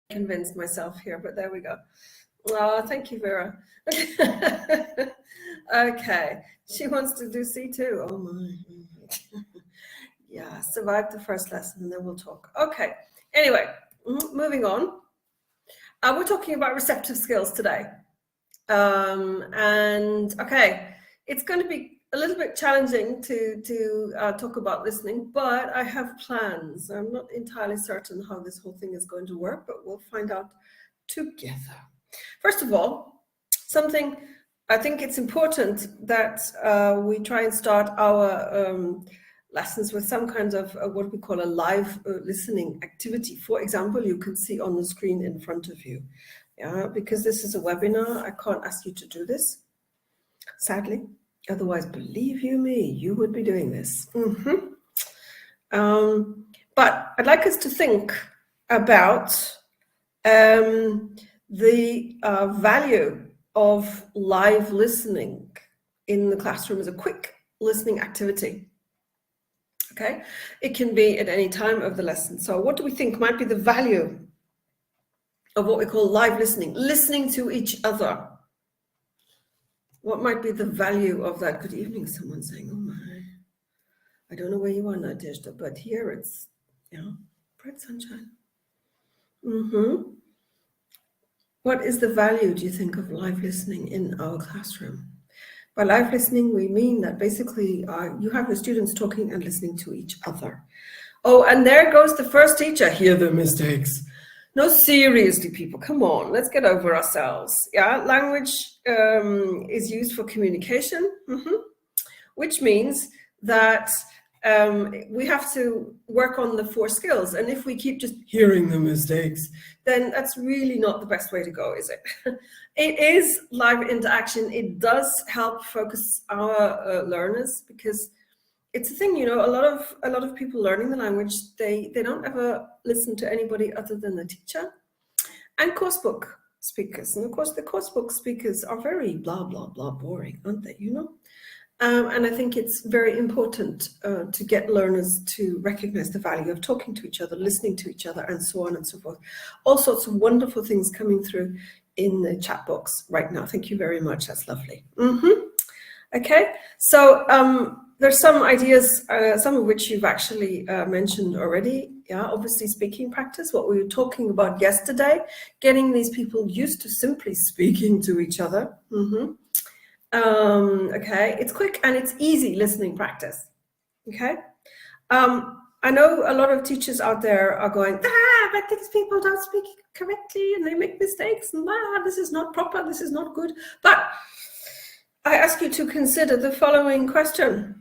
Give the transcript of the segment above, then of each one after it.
convinced myself here, but there we go. Oh, thank you, Vera. Okay, she wants to do C2. Oh my. Yeah, survive the first lesson and then we'll talk. Okay, anyway, moving on. We're talking about receptive skills today. And okay, it's going to be a little bit challenging to talk about listening, but I have plans. I'm not entirely certain how this whole thing is going to work, but we'll find out together. First of all, something I think it's important that we try and start our lessons with some kind of what we call a live listening activity. For example, you can see on the screen in front of you. Yeah, because this is a webinar, I can't ask you to do this, sadly. Otherwise, believe you me, you would be doing this. But I'd like us to think about the value of live listening in the classroom as a quick listening activity. Okay, it can be at any time of the lesson. So what do we think might be the value of what we call live listening, listening to each other? What might be the value of that? Good evening, someone saying, oh my, I don't know where you are, Nadezhda, but here it's, you know, bright sunshine. What is the value, do you think, of live listening in our classroom? By live listening, we mean that basically you have the students talking and listening to each other. Oh, and there goes the first teacher. Hear the mistakes. No, seriously, people, come on, let's get over ourselves. Yeah, language is used for communication, which means that we have to work on the 4 skills. And if we keep just hearing the mistakes, then that's really not the best way to go, is it? It is live interaction. It does help focus our learners, because it's a thing, you know, a lot of people learning the language, they don't ever listen to anybody other than the teacher and coursebook speakers. And of course, the coursebook speakers are very blah, blah, blah boring, aren't they, you know? And I think it's very important to get learners to recognize the value of talking to each other, listening to each other, and so on and so forth. All sorts of wonderful things coming through in the chat box right now. Thank you very much. That's lovely. Okay, so there's some ideas, some of which you've actually mentioned already. Yeah, obviously speaking practice, what we were talking about yesterday, getting these people used to simply speaking to each other. Okay, it's quick and it's easy listening practice. Okay, I know a lot of teachers out there are going, but these people don't speak correctly and they make mistakes, and this is not proper, this is not good. But I ask you to consider the following question.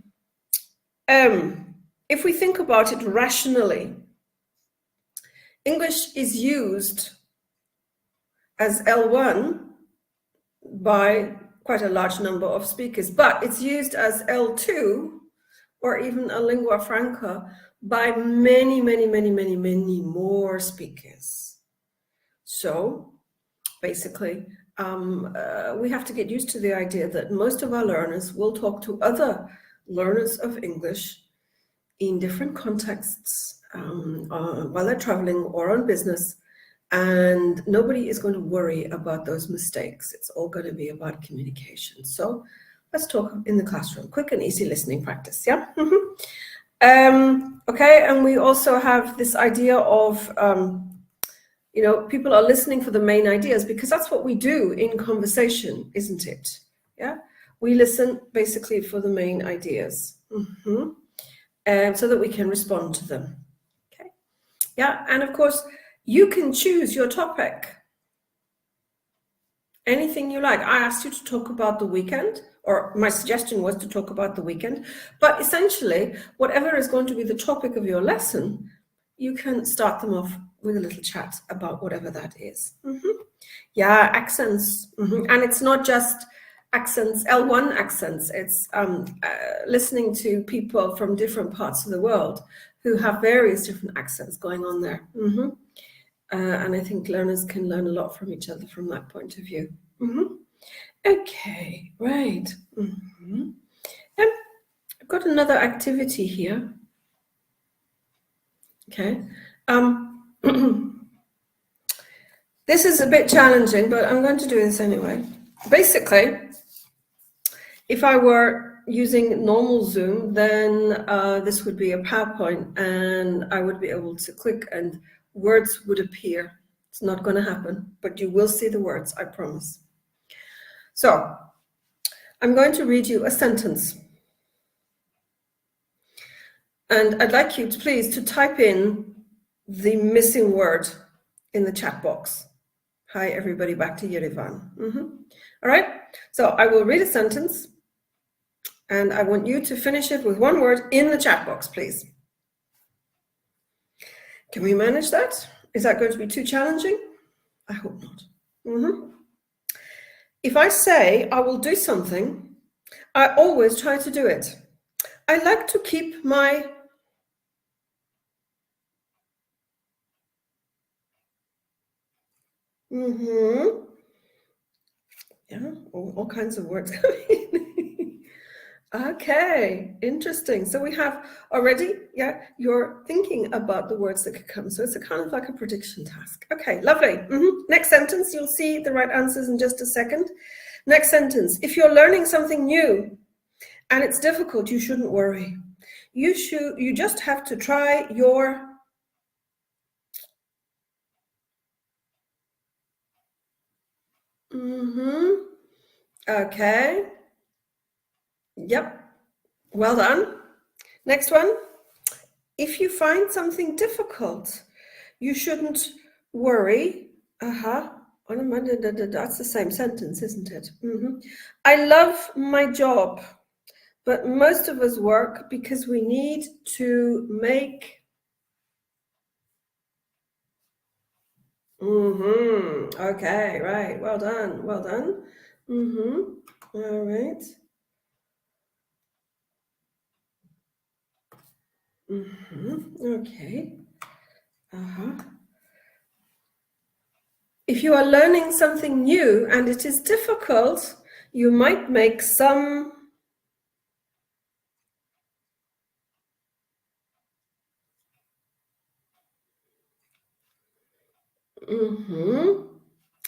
If we think about it rationally, English is used as L1 by quite a large number of speakers, but it's used as L2 or even a lingua franca by many, many, many, many, many more speakers. So basically, we have to get used to the idea that most of our learners will talk to other learners of English in different contexts while they're traveling or on business, and nobody is going to worry about those mistakes. It's all going to be about communication. So let's talk in the classroom. Quick and easy listening practice, yeah? Okay, and we also have this idea of you know, people are listening for the main ideas, because that's what we do in conversation, isn't it? Yeah, we listen basically for the main ideas, so that we can respond to them. Okay, yeah, and of course, you can choose your topic, anything you like. I asked you to talk about the weekend, or my suggestion was to talk about the weekend, but essentially, whatever is going to be the topic of your lesson, you can start them off with a little chat about whatever that is. Yeah, accents. And it's not just accents, L1 accents. It's listening to people from different parts of the world who have various different accents going on there. And I think learners can learn a lot from each other from that point of view. Okay, right. I've got another activity here. Okay. This is a bit challenging, but I'm going to do this anyway. Basically, if I were using normal Zoom, then this would be a PowerPoint and I would be able to click and words would appear. It's not going to happen, but you will see the words, I promise. So, I'm going to read you a sentence. And I'd like you to please to type in the missing word in the chat box. Hi, everybody, back to Yerevan. All right, so I will read a sentence and I want you to finish it with one word in the chat box, please. Can we manage that? Is that going to be too challenging? I hope not. If I say I will do something, I always try to do it. I like to keep my yeah, all kinds of words coming. Okay, interesting. So we have already, yeah, you're thinking about the words that could come. So it's a kind of like a prediction task. Okay, lovely. Next sentence, you'll see the right answers in just a second. Next sentence, if you're learning something new and it's difficult, you shouldn't worry. You just have to try your Okay. Yep. Well done. Next one. If you find something difficult, you shouldn't worry. That's the same sentence, isn't it? I love my job, but most of us work because we need to make. Okay, right. Well done. Well done. All right. Okay. If you are learning something new and it is difficult, you might make some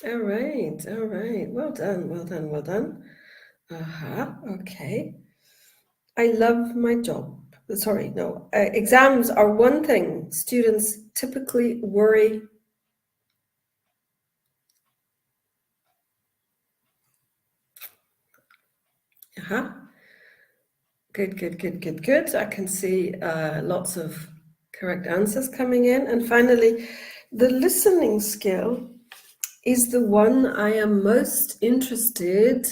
All right, all right. Well done, well done, well done. Okay. I love my job. Sorry, no. Exams are one thing. Students typically worry. Good, good, good, good, good. I can see lots of correct answers coming in. And finally, the listening skill is the one I am most interested.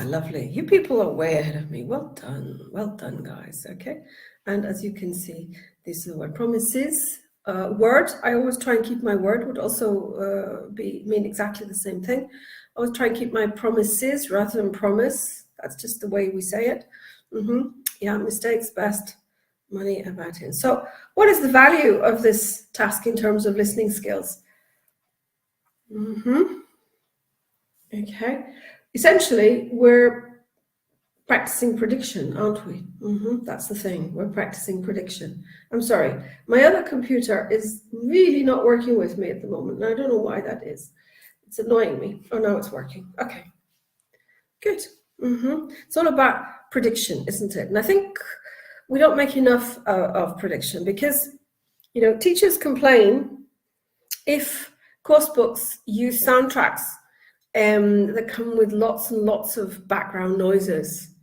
Lovely. You people are way ahead of me. Well done, guys. Okay. And as you can see, this is what promises. Word, I always try and keep my word, would also mean exactly the same thing. I always try and keep my promises rather than promise. That's just the way we say it. Yeah, mistakes best, money about it. So what is the value of this task in terms of listening skills? Okay. Essentially, we're practicing prediction, aren't we? That's the thing. We're practicing prediction. I'm sorry. My other computer is really not working with me at the moment, and I don't know why that is. It's annoying me. Oh, now it's working. Okay. Good. It's all about prediction, isn't it? And I think we don't make enough of prediction because, you know, teachers complain if course books use soundtracks that come with lots and lots of background noises.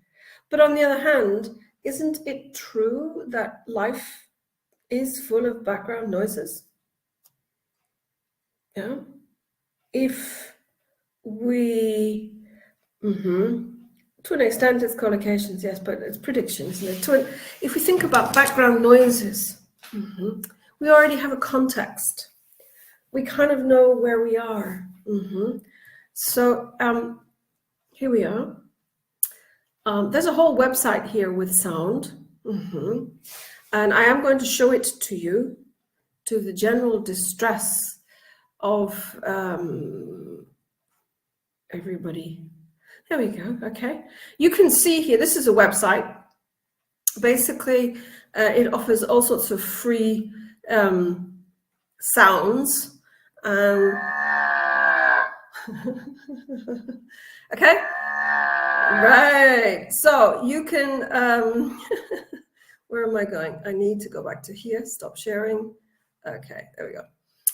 But on the other hand, isn't it true that life is full of background noises? Yeah. If we, to an extent, it's collocations, yes, but it's prediction, isn't it? If we think about background noises, we already have a context. We kind of know where we are. So here we are. There's a whole website here with sound, and I am going to show it to you, to the general distress of everybody. There we go. Okay, you can see here. This is a website, basically, it offers all sorts of free sounds. Okay, right. So you can, where am I going? I need to go back to here, stop sharing. Okay, there we go.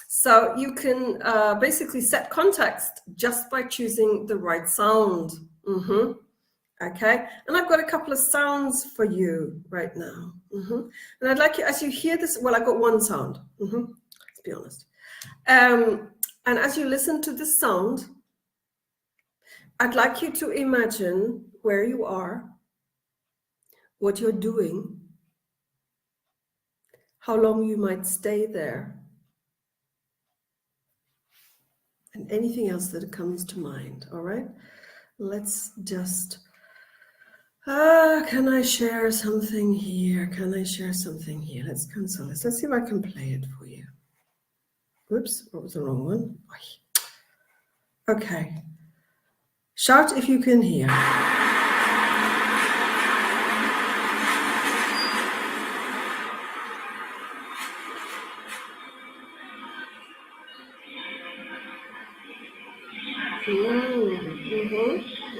So you can basically set context just by choosing the right sound. Okay, and I've got a couple of sounds for you right now. And I'd like you, as you hear this, well, I've got one sound. Let's be honest. And as you listen to this sound, I'd like you to imagine where you are, what you're doing, how long you might stay there, and anything else that comes to mind, all right? Let's just, can I share something here? Can I share something here? Let's cancel this. Let's see if I can play it for you. Whoops, what was the wrong one? Okay. Shout if you can hear.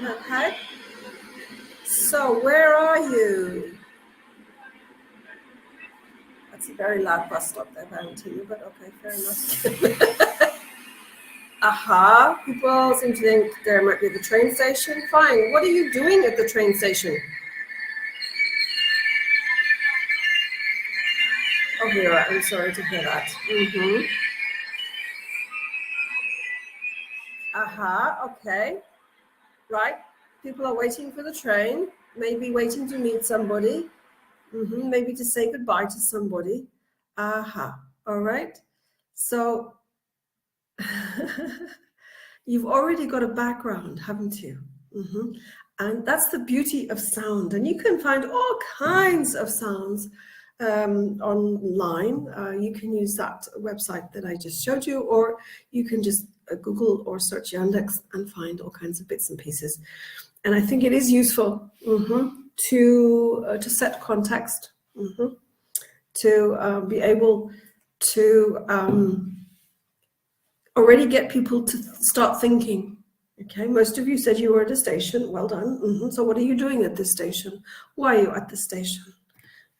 Okay. So where are you? That's a very loud bus stop there, Valentine, but okay, fair enough. Aha, people seem to think there might be the train station. Fine, what are you doing at the train station? Oh, Vera, I'm sorry to hear that. Aha, okay. Right, people are waiting for the train, maybe waiting to meet somebody, maybe to say goodbye to somebody. Aha, all right. So you've already got a background, haven't you? And that's the beauty of sound. And you can find all kinds of sounds online. You can use that website that I just showed you, or you can just Google or search Yandex and find all kinds of bits and pieces. And I think it is useful to set context, to be able to already get people to start thinking. Okay, most of you said you were at a station. Well done. So what are you doing at this station? Why are you at the station?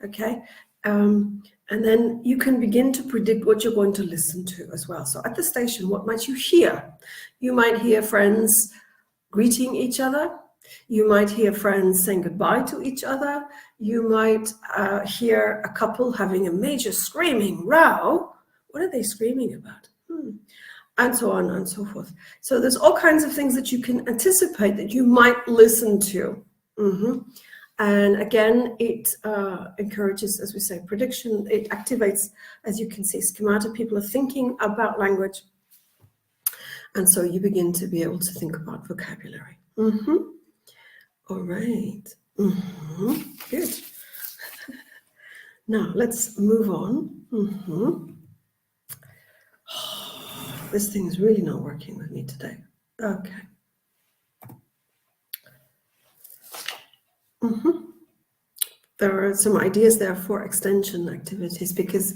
Okay, and then you can begin to predict what you're going to listen to as well. So at the station, what might you hear? You might hear friends greeting each other. You might hear friends saying goodbye to each other. You might hear a couple having a major screaming row. What are they screaming about? And so on and so forth. So there's all kinds of things that you can anticipate that you might listen to. And again, it encourages, as we say, prediction. It activates, as you can see, schemata. People are thinking about language. And so you begin to be able to think about vocabulary. All right. Good. Now let's move on. This thing is really not working with me today. Okay. There are some ideas there for extension activities, because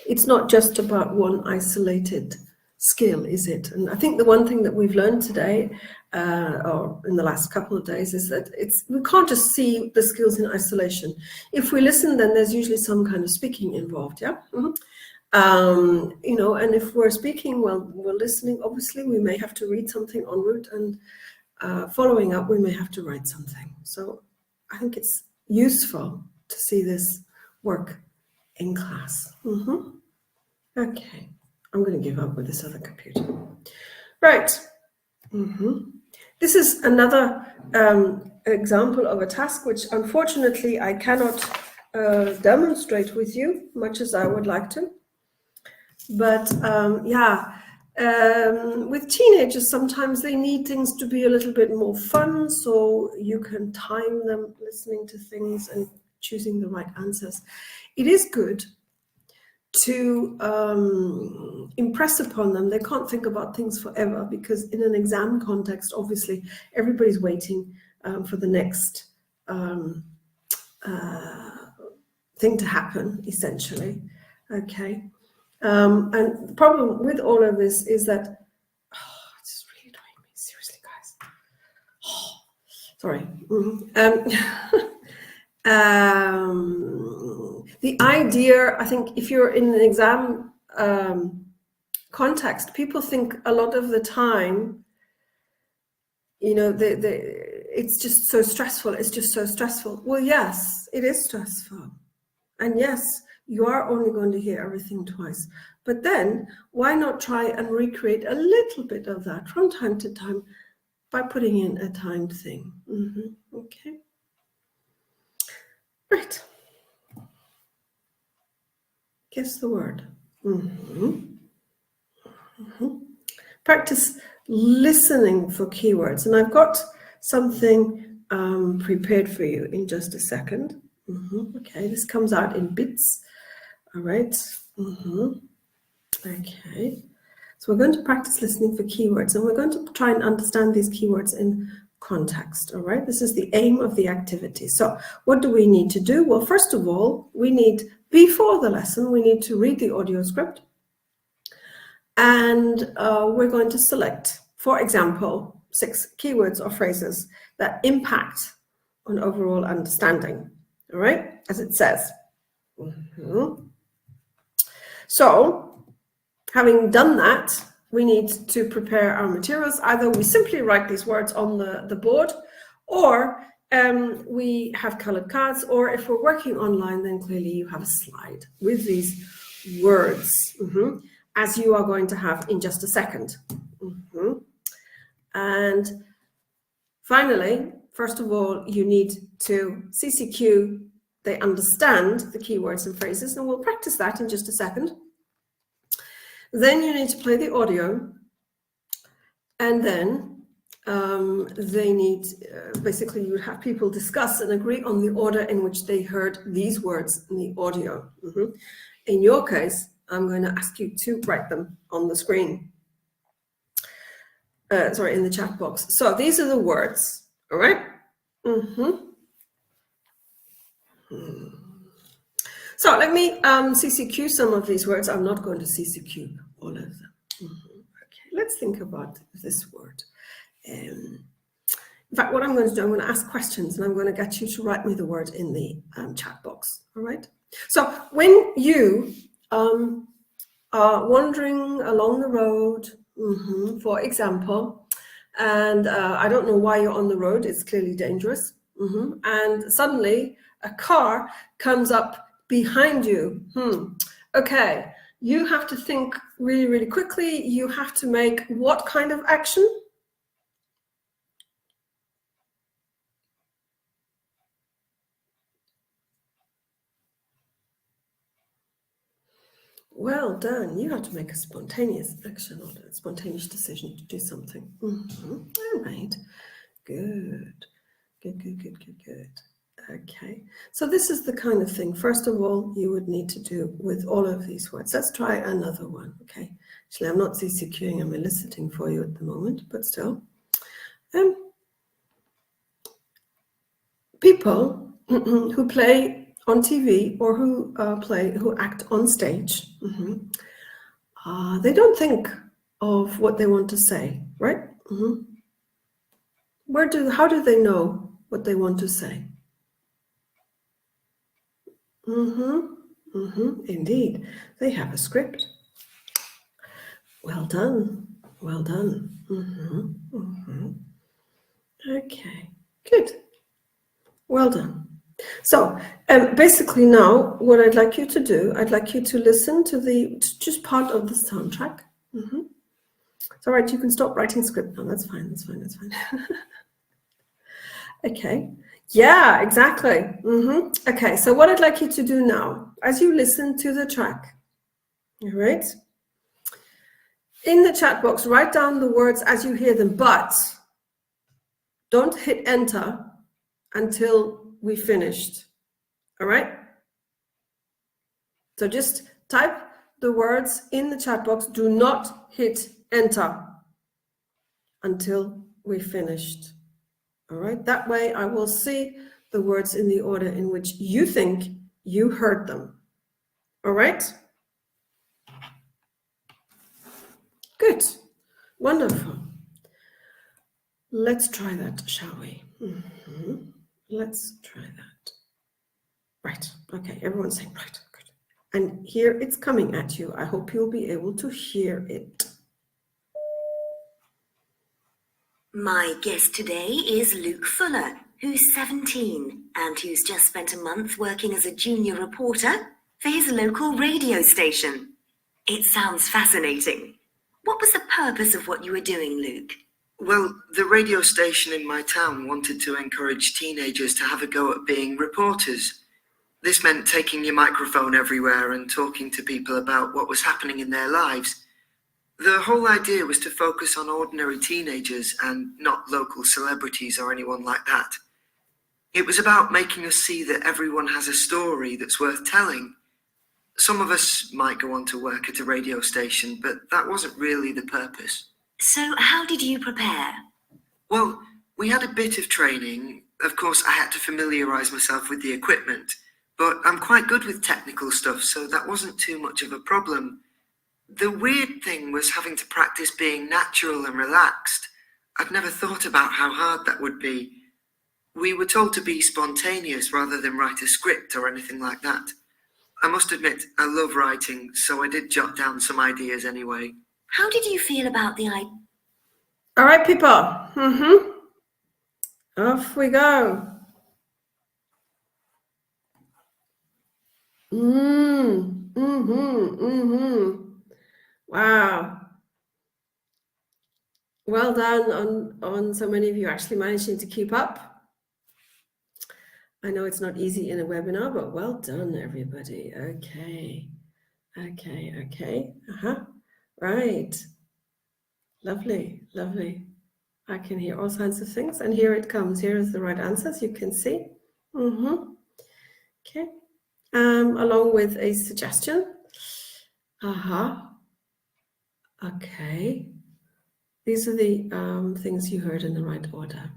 it's not just about one isolated skill, is it? And I think the one thing that we've learned today, or in the last couple of days, is that we can't just see the skills in isolation. If we listen, then there's usually some kind of speaking involved, yeah? You know, and if we're speaking while we're listening, obviously we may have to read something en route, and following up, we may have to write something. So I think it's useful to see this work in class. Okay, I'm going to give up with this other computer. Right. This is another example of a task which unfortunately I cannot demonstrate with you, much as I would like to. But with teenagers, sometimes they need things to be a little bit more fun, so you can time them listening to things and choosing the right answers. It is good to impress upon them. They can't think about things forever, because in an exam context, obviously, everybody's waiting for the next thing to happen, essentially. Okay. And the problem with all of this is that, it's really annoying me, seriously, guys. Sorry. The idea, I think, if you're in an exam context, people think a lot of the time, you know, it's just so stressful. It's just so stressful. Well, yes, it is stressful. And yes, you are only going to hear everything twice. But then why not try and recreate a little bit of that from time to time by putting in a timed thing? Okay. Right. Guess the word. Practice listening for keywords. And I've got something prepared for you in just a second. Okay, this comes out in bits. All right. Okay. So we're going to practice listening for keywords, and we're going to try and understand these keywords in context. All right. This is the aim of the activity. So what do we need to do? Well, first of all, before the lesson, we need to read the audio script. And we're going to select, for example, 6 keywords or phrases that impact on overall understanding. All right, as it says. So, having done that, we need to prepare our materials. Either we simply write these words on the board, or we have colored cards, or if we're working online, then clearly you have a slide with these words, as you are going to have in just a second. And finally, first of all, you need to CCQ, they understand the keywords and phrases, and we'll practice that in just a second. Then you need to play the audio, and then they need, basically you would have people discuss and agree on the order in which they heard these words in the audio. In your case, I'm going to ask you to write them on the screen. Sorry, in the chat box. So these are the words, all right? So let me CCQ some of these words. I'm not going to CCQ all of them. Okay, let's think about this word. In fact, what I'm going to do, I'm going to ask questions, and I'm going to get you to write me the word in the chat box, all right? So when you are wandering along the road, for example, and I don't know why you're on the road, it's clearly dangerous, and suddenly a car comes up behind you. Okay, you have to think really, really quickly. You have to make what kind of action? Well done. You have to make a spontaneous action or a spontaneous decision to do something. All right. Good. Good. Okay. So this is the kind of thing, first of all, you would need to do with all of these words. Let's try another one. Okay. Actually, I'm not CCQing, I'm eliciting for you at the moment, but still. People who play on TV or who act on stage, they don't think of what they want to say, right? How do they know what they want to say? Indeed, they have a script. Well done. Okay, good. Well done. So basically now what I'd like you to do, I'd like you to listen to just part of the soundtrack. It's all right, you can stop writing script now. That's fine. Okay. Yeah, exactly. Okay, so what I'd like you to do now, as you listen to the track, all right? In the chat box, write down the words as you hear them, but don't hit enter until we finished, all right? So just type the words in the chat box. Do not hit enter until we finished. All right, that way I will see the words in the order in which you think You heard them. All right? Good. Wonderful. Let's try that, shall we? Let's try that. Right. Okay, everyone's saying right. Good. And here it's coming at you. I hope you'll be able to hear it. My guest today is Luke Fuller, who's 17 and who's just spent a month working as a junior reporter for his local radio station. It sounds fascinating. What was the purpose of what you were doing, Luke? Well, the radio station in my town wanted to encourage teenagers to have a go at being reporters. This meant taking your microphone everywhere and talking to people about what was happening in their lives. The whole idea was to focus on ordinary teenagers and not local celebrities or anyone like that. It was about making us see that everyone has a story that's worth telling. Some of us might go on to work at a radio station, but that wasn't really the purpose. So how did you prepare? Well, we had a bit of training. Of course, I had to familiarise myself with the equipment, but I'm quite good with technical stuff, so that wasn't too much of a problem. The weird thing was having to practice being natural and relaxed. I'd never thought about how hard that would be. We were told to be spontaneous rather than write a script or anything like that. I must admit, I love writing, so I did jot down some ideas anyway. How did you feel about the idea? All right, people. Off we go. Wow. Well done on so many of you actually managing to keep up. I know it's not easy in a webinar, but well done, everybody. Okay. Right. Lovely. I can hear all kinds of things, and here it comes. Here is the right answers, you can see. Okay. Along with a suggestion. Okay. These are the things you heard in the right order.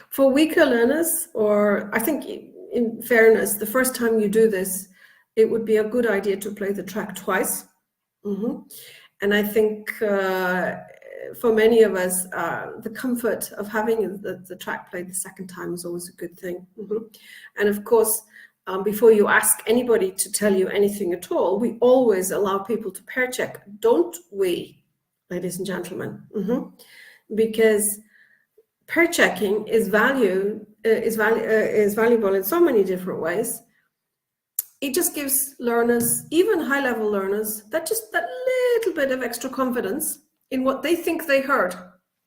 For weaker learners, or I think in fairness, the first time you do this, it would be a good idea to play the track twice. And I think for many of us, the comfort of having the track played the second time is always a good thing. And of course, before you ask anybody to tell you anything at all, we always allow people to pair check, don't we, ladies and gentlemen? Because pair checking is valuable in so many different ways. It just gives learners, even high-level learners, that little bit of extra confidence in what they think they heard.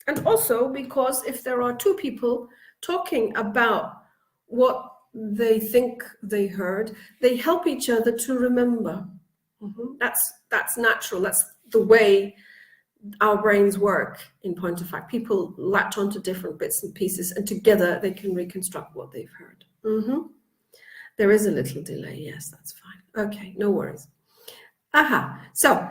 And also because if there are two people talking about what they think they heard, they help each other to remember. That's natural. That's the way our brains work. In point of fact, people latch onto different bits and pieces, and together they can reconstruct what they've heard. There is a little delay. Yes, that's fine. Okay, no worries. So,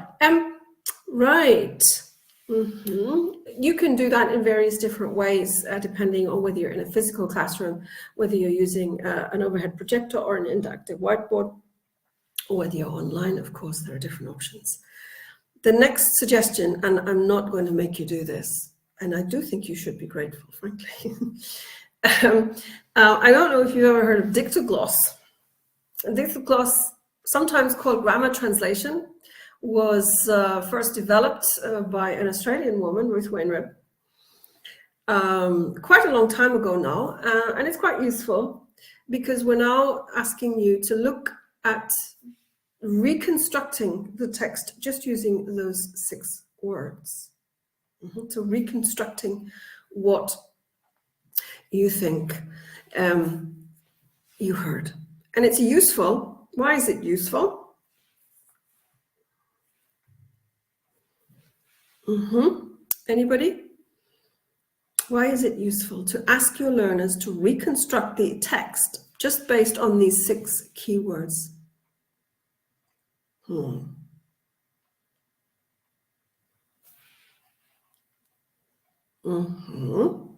right. You can do that in various different ways, depending on whether you're in a physical classroom, whether you're using an overhead projector or an interactive whiteboard, or whether you're online. Of course, there are different options. The next suggestion, and I'm not going to make you do this, and I do think you should be grateful, frankly. I don't know if you've ever heard of dictogloss. Dictogloss, sometimes called grammar translation, was first developed by an Australian woman, Ruth Wainwright, quite a long time ago now, and it's quite useful because we're now asking you to look at reconstructing the text just using those 6 words. So reconstructing what you think you heard. And it's useful. Why is it useful? Anybody? Why is it useful to ask your learners to reconstruct the text just based on these 6 keywords?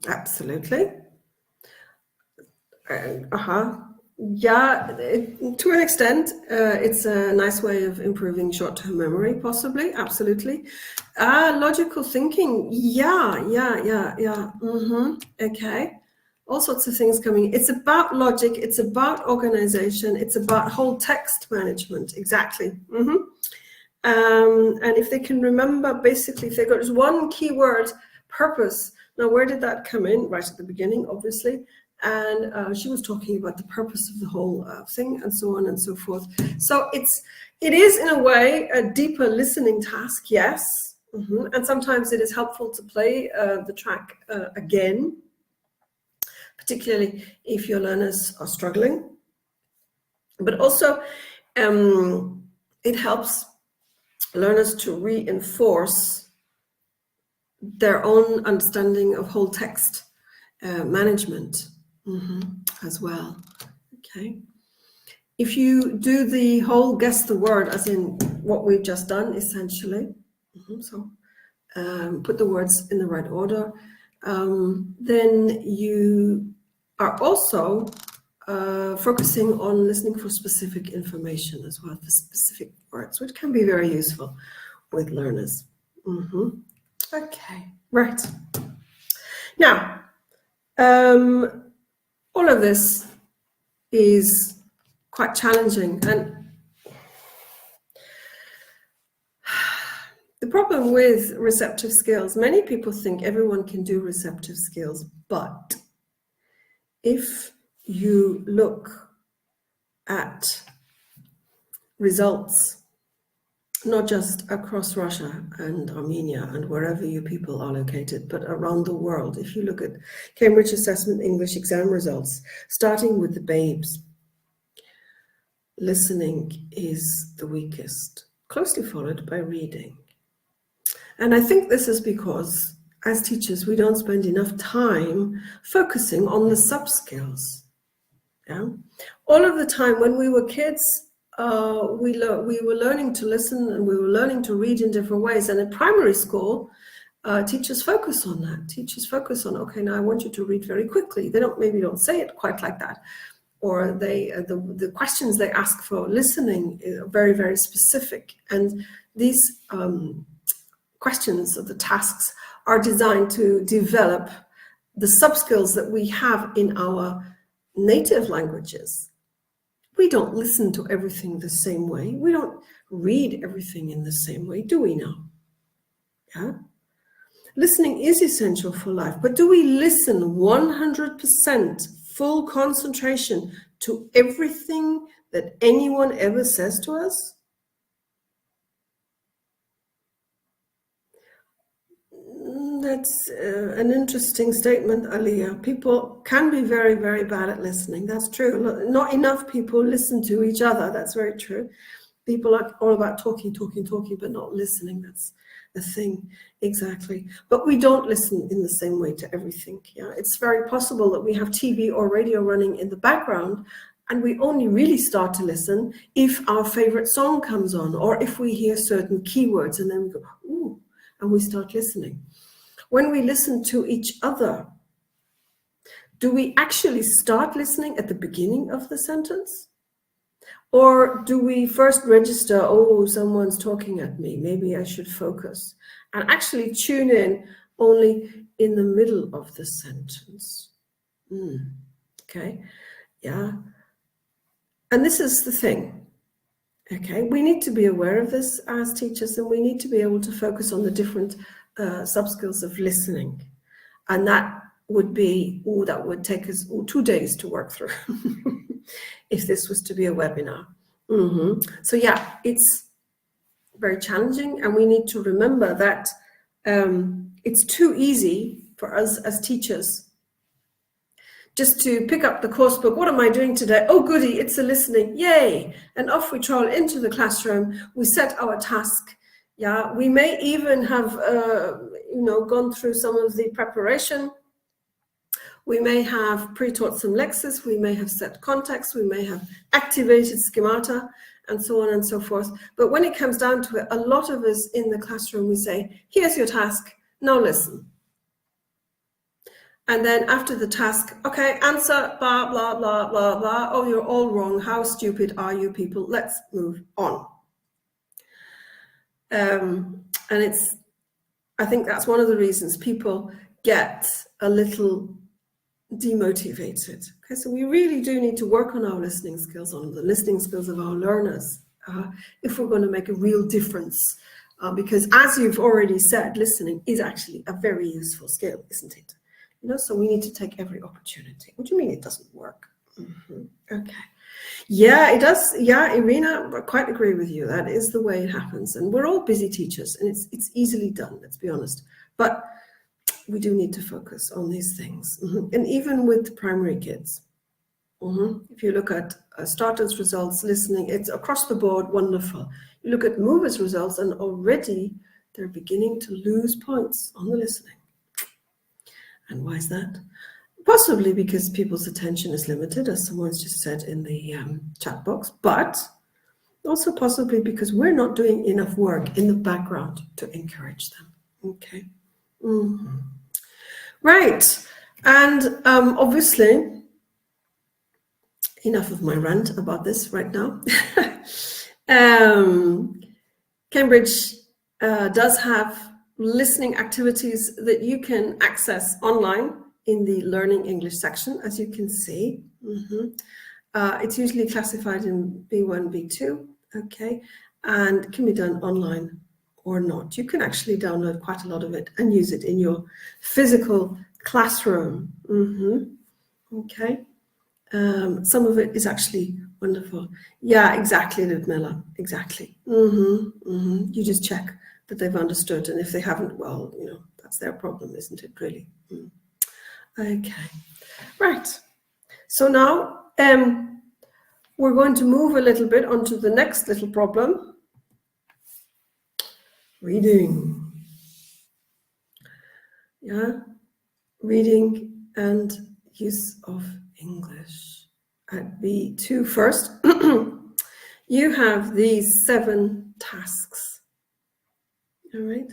Absolutely. Yeah, to an extent, it's a nice way of improving short-term memory, possibly, absolutely. Logical thinking, yeah. Okay. All sorts of things coming. It's about logic, it's about organization, it's about whole text management, exactly. And if they can remember, basically, if they got just one key word, purpose. Now, where did that come in? Right at the beginning, obviously. And she was talking about the purpose of the whole thing, and so on and so forth. So it is in a way a deeper listening task, yes. And sometimes it is helpful to play the track again, particularly if your learners are struggling. But also, it helps learners to reinforce their own understanding of whole text management as well. Okay. If you do the whole guess the word, as in what we've just done, essentially, so put the words in the right order, then you are also focusing on listening for specific information as well, for specific words, which can be very useful with learners. Okay, right. Now, all of this is quite challenging, and the problem with receptive skills, many people think everyone can do receptive skills, but if you look at results, not just across Russia and Armenia and wherever you people are located, but around the world, if you look at Cambridge Assessment English exam results, starting with the babes, listening is the weakest, closely followed by reading. And I think this is because, as teachers, we don't spend enough time focusing on the sub-skills. Yeah? All of the time when we were kids, we were learning to listen and we were learning to read in different ways. And in primary school, teachers focus on that. Teachers focus on, okay, now I want you to read very quickly. They maybe don't say it quite like that. Or the questions they ask for listening are very, very specific. And these questions or the tasks are designed to develop the sub-skills that we have in our native languages. We don't listen to everything the same way. We don't read everything in the same way, do we now? Yeah? Listening is essential for life, but do we listen 100% full concentration to everything that anyone ever says to us? That's an interesting statement, Aliyah. People can be very, very bad at listening. That's true. Not enough people listen to each other. That's very true. People are all about talking, but not listening. That's the thing, exactly. But we don't listen in the same way to everything. Yeah, it's very possible that we have TV or radio running in the background, and we only really start to listen if our favorite song comes on, or if we hear certain keywords, and then we go, ooh, and we start listening. When we listen to each other, do we actually start listening at the beginning of the sentence? Or do we first register, oh, someone's talking at me, maybe I should focus, and actually tune in only in the middle of the sentence? Okay, yeah. And this is the thing, okay? We need to be aware of this as teachers, and we need to be able to focus on the different sub-skills of listening. And that would be, that would take us 2 days to work through if this was to be a webinar. So yeah, it's very challenging, and we need to remember that it's too easy for us as teachers just to pick up the course book. What am I doing today? Oh, goody, it's a listening, yay! And off we troll into the classroom. We set our task. Yeah, we may even have, gone through some of the preparation. We may have pre-taught some lexes. We may have set context. We may have activated schemata, and so on and so forth. But when it comes down to it, a lot of us in the classroom, we say, here's your task, now listen. And then after the task, okay, answer, blah, blah, blah, blah, blah. Oh, you're all wrong. How stupid are you people? Let's move on. And I think that's one of the reasons people get a little demotivated. Okay, so we really do need to work on our listening skills, on the listening skills of our learners, if we're going to make a real difference. Because as you've already said, listening is actually a very useful skill, isn't it? So we need to take every opportunity. What do you mean it doesn't work? Okay. Yeah, it does. Yeah, Irina, I quite agree with you. That is the way it happens. And we're all busy teachers, and it's easily done, let's be honest. But we do need to focus on these things. And even with primary kids, if you look at starters results, listening, it's across the board wonderful. You look at movers results, and already they're beginning to lose points on the listening. And why is that? Possibly because people's attention is limited, as someone's just said in the chat box, but also possibly because we're not doing enough work in the background to encourage them. Okay. Right. And obviously, enough of my rant about this right now. Cambridge does have listening activities that you can access online in the Learning English section, as you can see. It's usually classified in B1, B2, okay, and can be done online or not. You can actually download quite a lot of it and use it in your physical classroom. Okay. Some of it is actually wonderful. Yeah, exactly, Ludmilla, exactly. You just check that they've understood, and if they haven't, well, that's their problem, isn't it, really? Okay, right. So now we're going to move a little bit onto the next little problem. Reading. Yeah, reading and use of English. At B2 first, you have these 7 tasks. All right.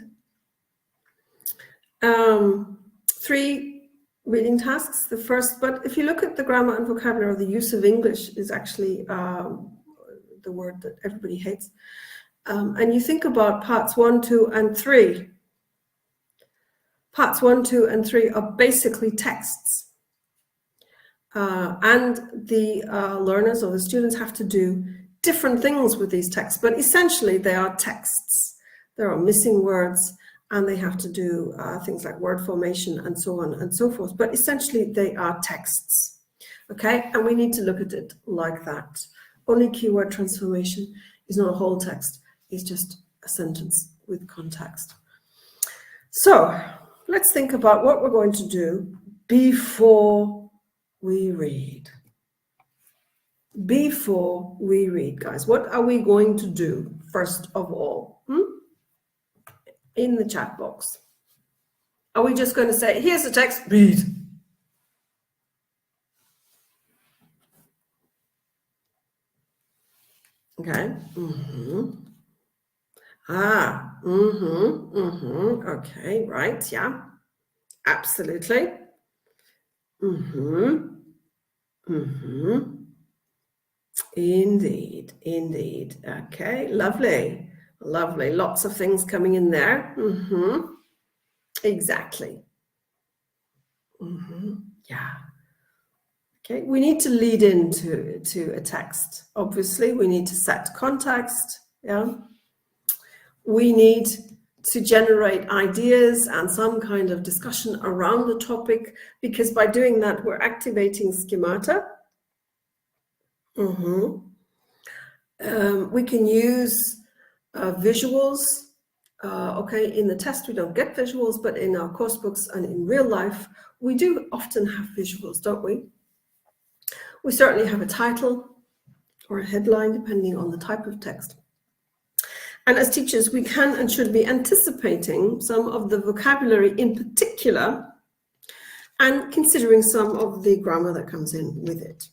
3 reading tasks, the first, but if you look at the grammar and vocabulary, the use of English is actually the word that everybody hates. And you think about parts 1, 2, and 3. Parts 1, 2, and 3 are basically texts. And the learners or the students have to do different things with these texts, but essentially they are texts. There are missing words, and they have to do things like word formation and so on and so forth. But essentially they are texts, okay? And we need to look at it like that. Only keyword transformation is not a whole text. It's just a sentence with context. So let's think about what we're going to do before we read. Before we read, guys, what are we going to do first of all? In the chat box. Are we just going to say, here's the text, read? Okay. Okay, right, yeah. Absolutely. Indeed, indeed. Okay, lovely. Lovely. Lots of things coming in there. Exactly. Yeah. Okay, we need to lead into a text. Obviously, we need to set context. Yeah. We need to generate ideas and some kind of discussion around the topic, because by doing that, we're activating schemata. We can use visuals. Okay, in the test we don't get visuals, but in our course books and in real life, we do often have visuals, don't we? We certainly have a title or a headline, depending on the type of text. And as teachers, we can and should be anticipating some of the vocabulary in particular and considering some of the grammar that comes in with it.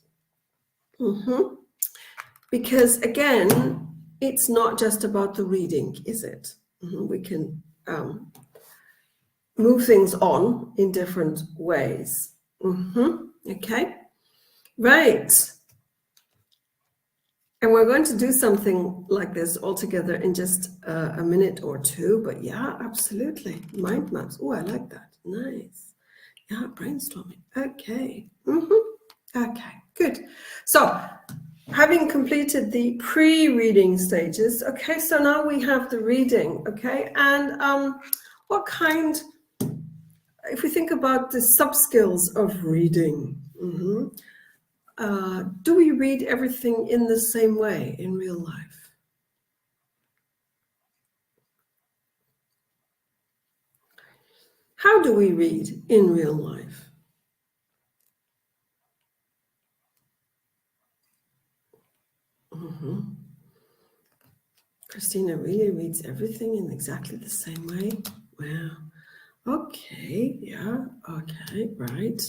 Because again, it's not just about the reading, is it? We can move things on in different ways. Okay, right. And we're going to do something like this all together in just a minute or two, but yeah, absolutely. Mind maps. Oh, I like that. Nice. Yeah, brainstorming. Okay. Okay, good. So, having completed the pre-reading stages, okay, so now we have the reading, okay? And what kind, if we think about the sub-skills of reading, do we read everything in the same way in real life? How do we read in real life? Christina really reads everything in exactly the same way? Wow. Okay, yeah, okay, right.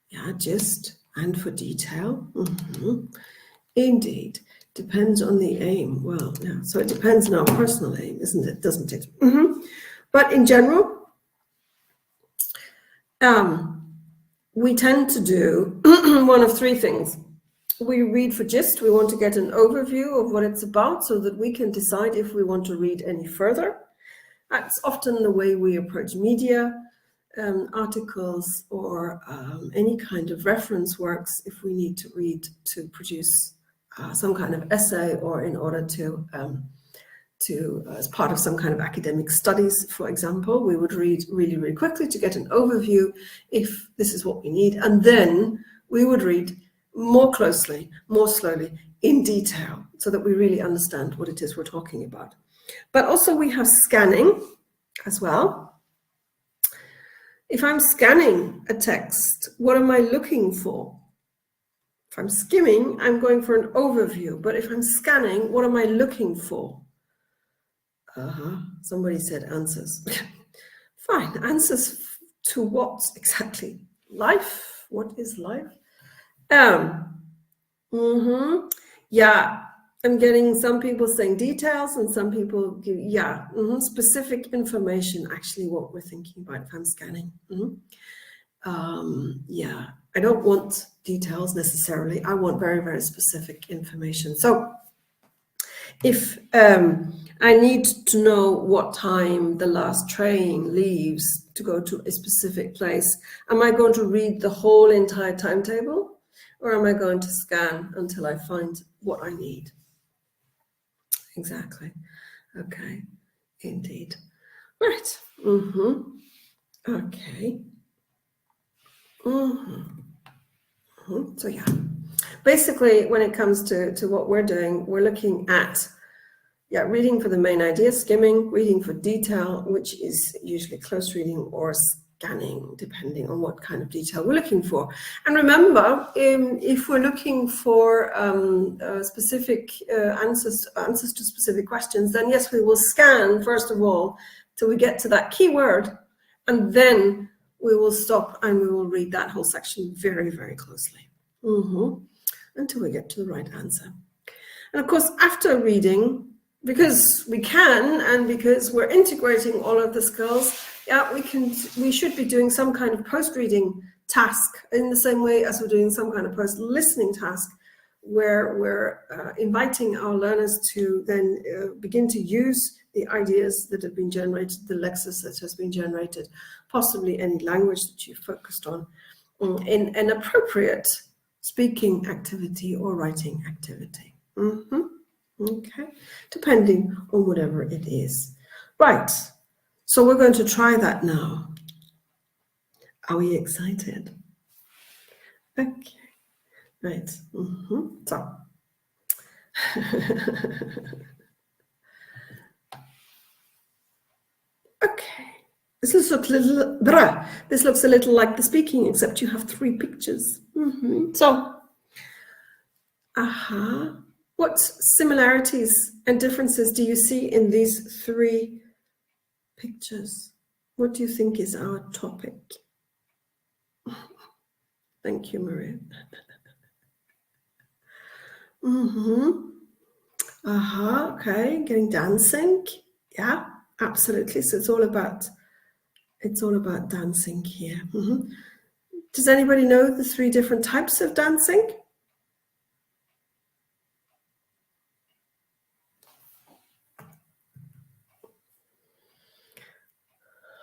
Yeah, just and for detail. Indeed. Depends on the aim. Well, yeah, so it depends on our personal aim, isn't it? Doesn't it? But in general, we tend to do one of three things. We read for gist. We want to get an overview of what it's about so that we can decide if we want to read any further. That's often the way we approach media, articles, or any kind of reference works if we need to read to produce some kind of essay or in order to as part of some kind of academic studies, for example. We would read really, really quickly to get an overview if this is what we need. And then we would read more closely, more slowly, in detail, so that we really understand what it is we're talking about. But also we have scanning as well. If I'm scanning a text, what am I looking for? If I'm skimming, I'm going for an overview. But if I'm scanning, what am I looking for? Somebody said answers. Fine, answers to what exactly? Life? What is life? Yeah, I'm getting some people saying details and some people give, specific information, actually what we're thinking about if I'm scanning. Yeah, I don't want details necessarily. I want very, very specific information. So if I need to know what time the last train leaves to go to a specific place, am I going to read the whole entire timetable, or am I going to scan until I find what I need? Exactly. Okay. Indeed. Right. Okay. So yeah, basically when it comes to what we're doing, we're looking at reading for the main idea, skimming, reading for detail, which is usually close reading, or scanning, depending on what kind of detail we're looking for. And remember, if we're looking for specific answers to specific questions, then yes, we will scan first of all till we get to that keyword, and then we will stop and we will read that whole section very, very closely until we get to the right answer. And of course, after reading, because we can and because we're integrating all of the skills, we should be doing some kind of post-reading task in the same way as we're doing some kind of post-listening task, where we're inviting our learners to then begin to use the ideas that have been generated, the lexis that has been generated, possibly any language that you've focused on, in an appropriate speaking activity or writing activity. Okay, depending on whatever it is. Right, so we're going to try that now. Are we excited? Okay, right. So, okay. This looks a little like the speaking, except you have 3 pictures. So, what similarities and differences do you see in these 3 pictures? What do you think is our topic? Thank you, Maria. Okay, getting dancing. Yeah, absolutely. So it's all about It's all about dancing here. Does anybody know the 3 different types of dancing?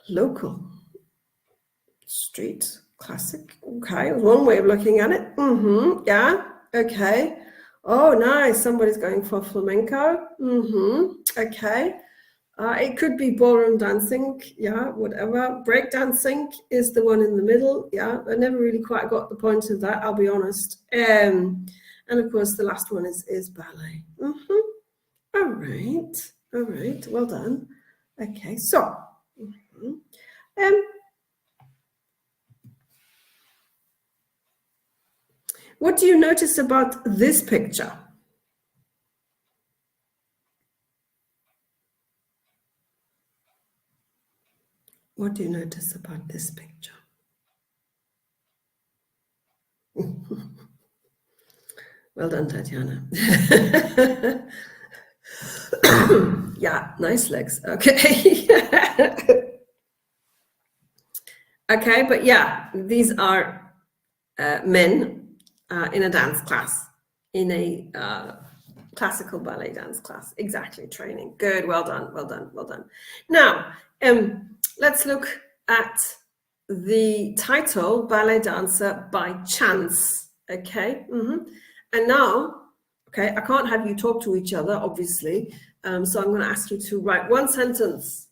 Local, street, classic. Okay, one way of looking at it. Yeah, okay. Oh, nice. Somebody's going for flamenco. Okay. It could be ballroom dancing. Yeah, whatever. Break dancing is the one in the middle. Yeah, I never really quite got the point of that, I'll be honest. And of course, the last one is ballet. All right. All right. Well done. Okay, so. What do you notice about this picture? What do you notice about this picture? Well done, Tatiana. Yeah, nice legs. Okay. Okay, but yeah, these are men in a dance class, in a classical ballet dance class. Exactly, training. Good, well done, well done, well done. Now, let's look at the title, Ballet Dancer by Chance. Okay, and now, okay, I can't have you talk to each other, obviously, so I'm going to ask you to write one sentence.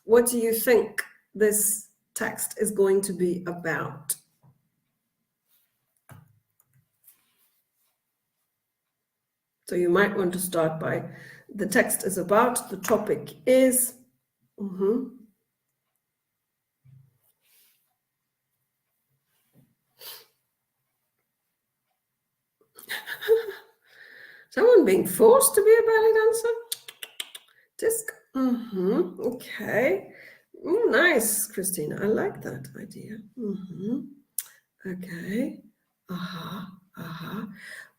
What do you think this text is going to be about? So you might want to start by, the text is about, the topic is. Someone being forced to be a ballet dancer? Disc. Okay. Nice, Christina. I like that idea. Okay.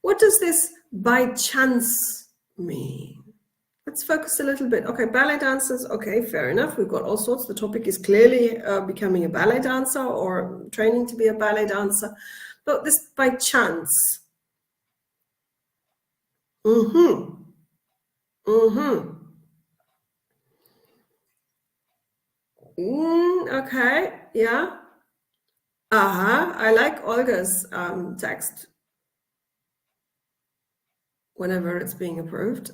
What does this by chance mean? Let's focus a little bit. Okay, ballet dancers. Okay, fair enough. We've got all sorts. The topic is clearly becoming a ballet dancer or training to be a ballet dancer. But this by chance. Okay, yeah. I like Olga's text whenever it's being approved.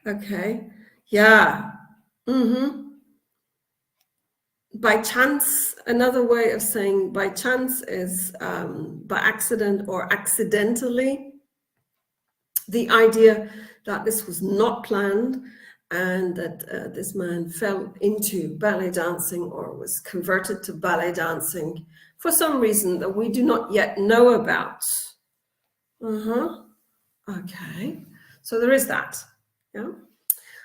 Okay, yeah. By chance, another way of saying by chance is by accident or accidentally. The idea that this was not planned and that this man fell into ballet dancing or was converted to ballet dancing for some reason that we do not yet know about. Okay, so there is that. Yeah.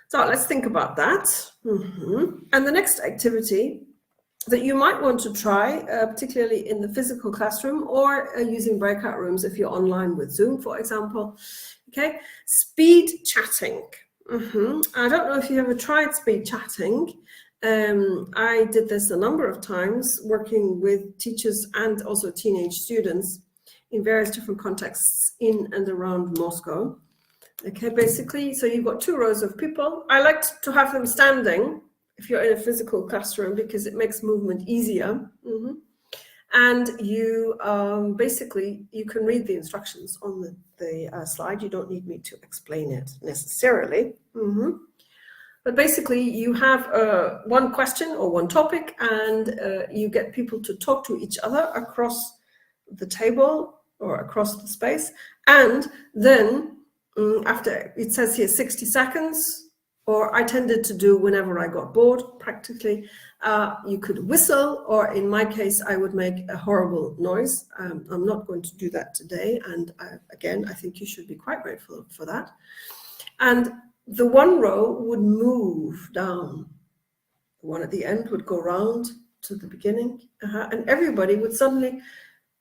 So let's think about that. And the next activity that you might want to try, particularly in the physical classroom or using breakout rooms if you're online with Zoom, for example. Okay, speed chatting. I don't know if you ever tried speed chatting. I did this a number of times working with teachers and also teenage students in various different contexts in and around Moscow. Okay, basically, so you've got 2 rows of people. I like to have them standing if you're in a physical classroom because it makes movement easier. And you basically, you can read the instructions on the slide. You don't need me to explain it necessarily. But basically, you have one question or one topic, and you get people to talk to each other across the table or across the space. And then after, it says here 60 seconds, or I tended to do whenever I got bored, practically, you could whistle, or in my case, I would make a horrible noise. I'm not going to do that today. And again, I think you should be quite grateful for that. And the one row would move down. The one at the end would go round to the beginning, and everybody would suddenly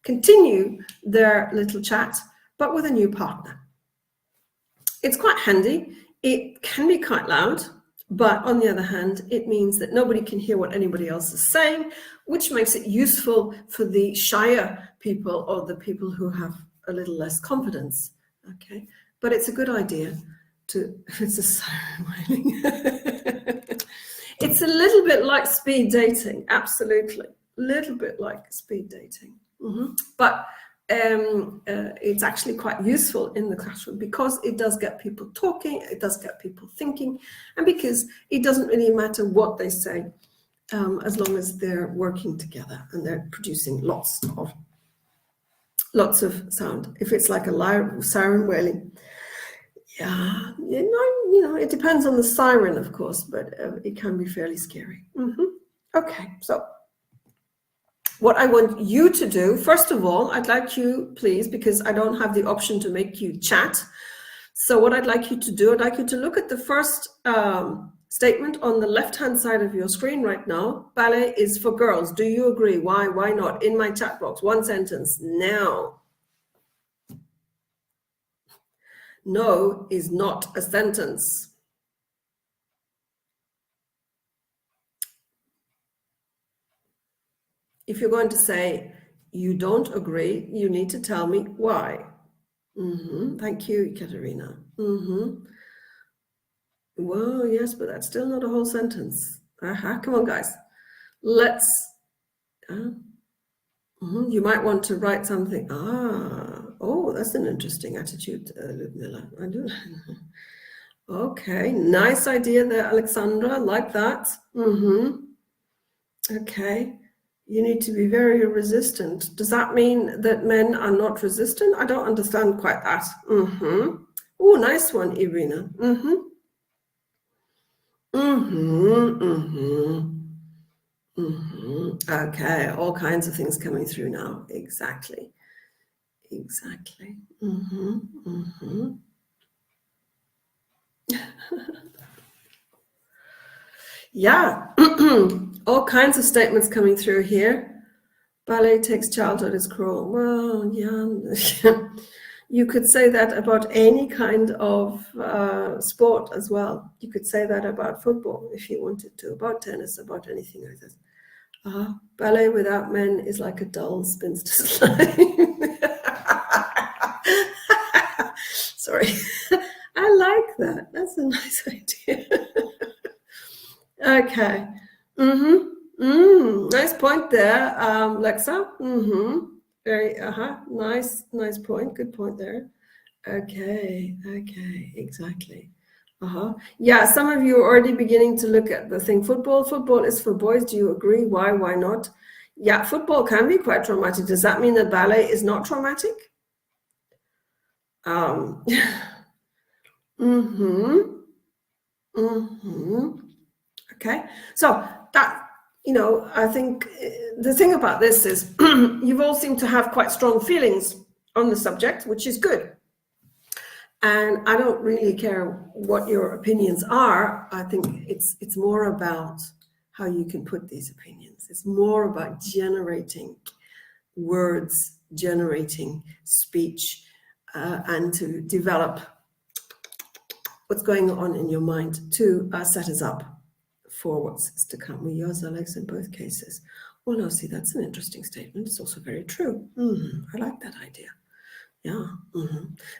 continue their little chat, but with a new partner. It's quite handy. It can be quite loud. But on the other hand, it means that nobody can hear what anybody else is saying, which makes it useful for the shyer people or the people who have a little less confidence. Okay, but it's a good idea to, it's a siren wailing. It's a little bit like speed dating, absolutely. A little bit like speed dating. But it's actually quite useful in the classroom because it does get people talking, it does get people thinking, and because it doesn't really matter what they say, as long as they're working together and they're producing lots of sound. If it's like a loud siren wailing, yeah, you know, it depends on the siren, of course, but it can be fairly scary. Okay, so what I want you to do, first of all, I'd like you, please, because I don't have the option to make you chat. So what I'd like you to do, I'd like you to look at the first statement on the left-hand side of your screen right now. Ballet is for girls. Do you agree? Why? Why not? In my chat box, one sentence, now. No is not a sentence. If you're going to say you don't agree, you need to tell me why. Thank you, Katerina. Well, yes, but that's still not a whole sentence. Come on, guys. Let's. You might want to write something. Oh, that's an interesting attitude, Ludmilla. I do. Okay, nice idea there, Alexandra. Like that. Okay. You need to be very resistant. Does that mean that men are not resistant? I don't understand quite that. Oh, nice one, Irina. Okay, all kinds of things coming through now. Exactly. Yeah, all kinds of statements coming through here. Ballet takes childhood as cruel. Well, yeah, you could say that about any kind of sport as well. You could say that about football if you wanted to, about tennis, about anything like this. Ballet without men is like a dull spinster's life. Sorry, I like that. That's a nice idea. Okay. Nice point there, Lexa. Very, nice point. Good point there. Okay, exactly. Yeah, some of you are already beginning to look at the thing. Football is for boys. Do you agree? Why not? Yeah, football can be quite traumatic. Does that mean that ballet is not traumatic? Okay, so that, I think the thing about this is you've all seemed to have quite strong feelings on the subject, which is good. And I don't really care what your opinions are. I think it's more about how you can put these opinions. It's more about generating words, generating speech, and to develop what's going on in your mind to set us up for what's to come. We use Alex in both cases. Well, no, see, that's an interesting statement. It's also very true. I like that idea. Yeah.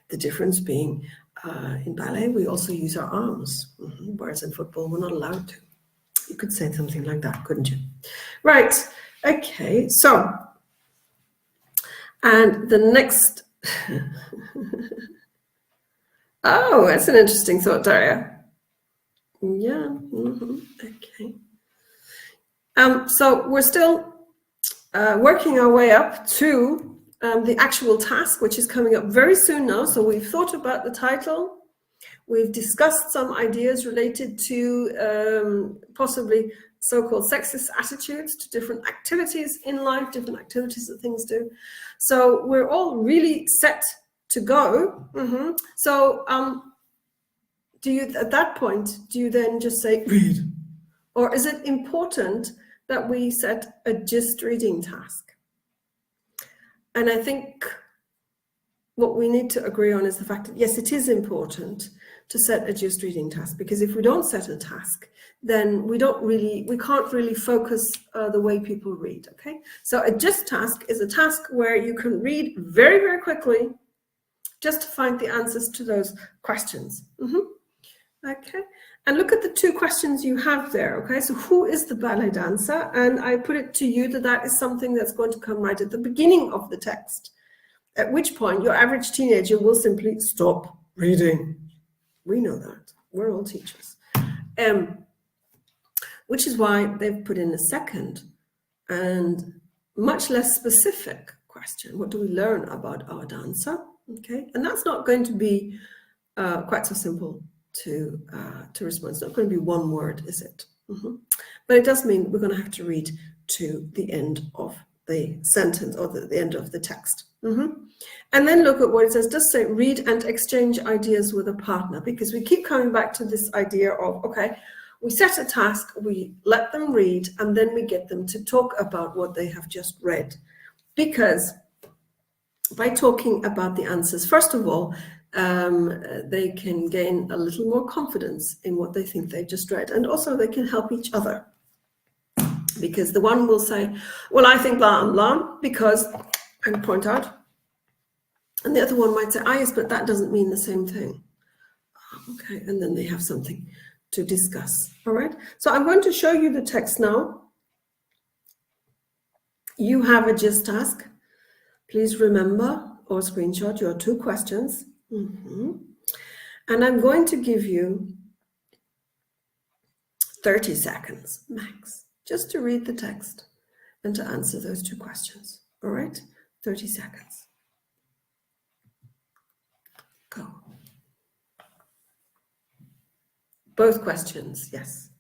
The difference being in ballet, we also use our arms, whereas in football, we're not allowed to. You could say something like that, couldn't you? Right. Okay. So, and the next. Oh, that's an interesting thought, Daria. Yeah. Okay. So we're still working our way up to the actual task, which is coming up very soon now. So we've thought about the title. We've discussed some ideas related to possibly so-called sexist attitudes to different activities in life, different activities that things do. So we're all really set to go. So do you, at that point, do you then just say, read? Or is it important that we set a just reading task? And I think what we need to agree on is the fact that, yes, it is important to set a just reading task, because if we don't set a task, then we can't really focus the way people read, okay? So a just task is a task where you can read very, very quickly just to find the answers to those questions. Okay, and look at the two questions you have there, okay? So who is the ballet dancer? And I put it to you that that is something that's going to come right at the beginning of the text, at which point your average teenager will simply stop reading. We know that. We're all teachers. Which is why they've put in a second and much less specific question. What do we learn about our dancer? Okay, and that's not going to be quite so simple to respond. It's not going to be one word, is it? But it does mean we're going to have to read to the end of the sentence or the end of the text. And then look at what it says. Just say read and exchange ideas with a partner, because we keep coming back to this idea of, okay, we set a task, we let them read, and then we get them to talk about what they have just read. Because by talking about the answers, first of all, they can gain a little more confidence in what they think they just read, and also they can help each other. Because the one will say, well, I think blah, blah, because, and point out, and the other one might say, ah, yes, but that doesn't mean the same thing. Okay, and then they have something to discuss. All right, so I'm going to show you the text now. You have a just task. Please remember or screenshot your two questions. And I'm going to give you 30 seconds max, just to read the text and to answer those two questions. All right, 30 seconds. Go. Both questions, yes.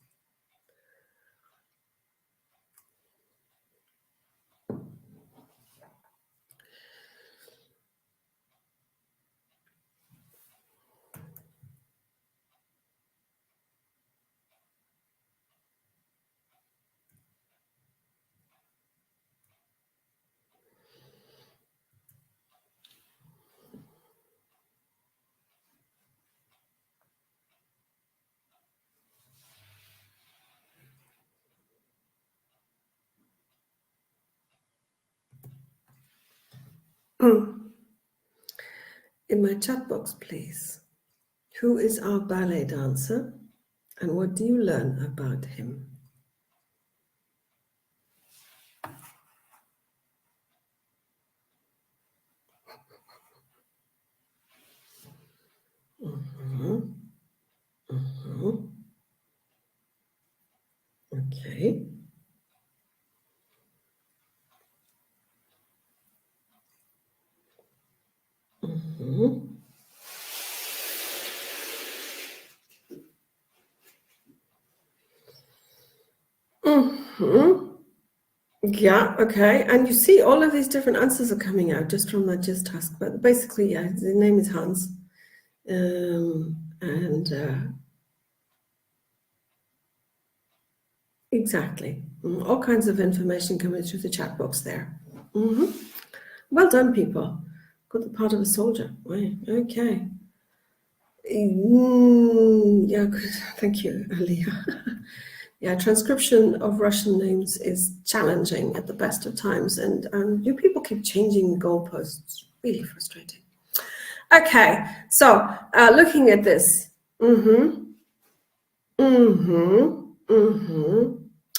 In my chat box, please. Who is our ballet dancer and what do you learn about him? Okay. Yeah, okay. And you see all of these different answers are coming out just from that just task. But basically, yeah, the name is Hans. Exactly. All kinds of information coming through the chat box there. Well done, people. Got the part of a soldier. Right. Okay. Yeah, good. Thank you, Aliyah. Yeah, transcription of Russian names is challenging at the best of times, and you people keep changing the goalposts. Really frustrating. Okay, so looking at this.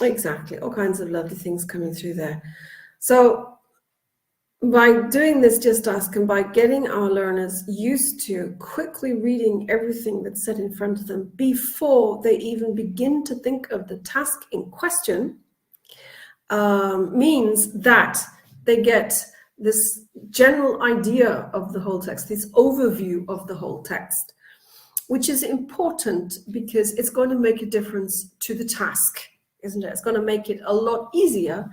Exactly, all kinds of lovely things coming through there. So by doing this just ask and by getting our learners used to quickly reading everything that's set in front of them before they even begin to think of the task in question, means that they get this general idea of the whole text, this overview of the whole text, which is important because it's going to make a difference to the task, isn't it? It's going to make it a lot easier,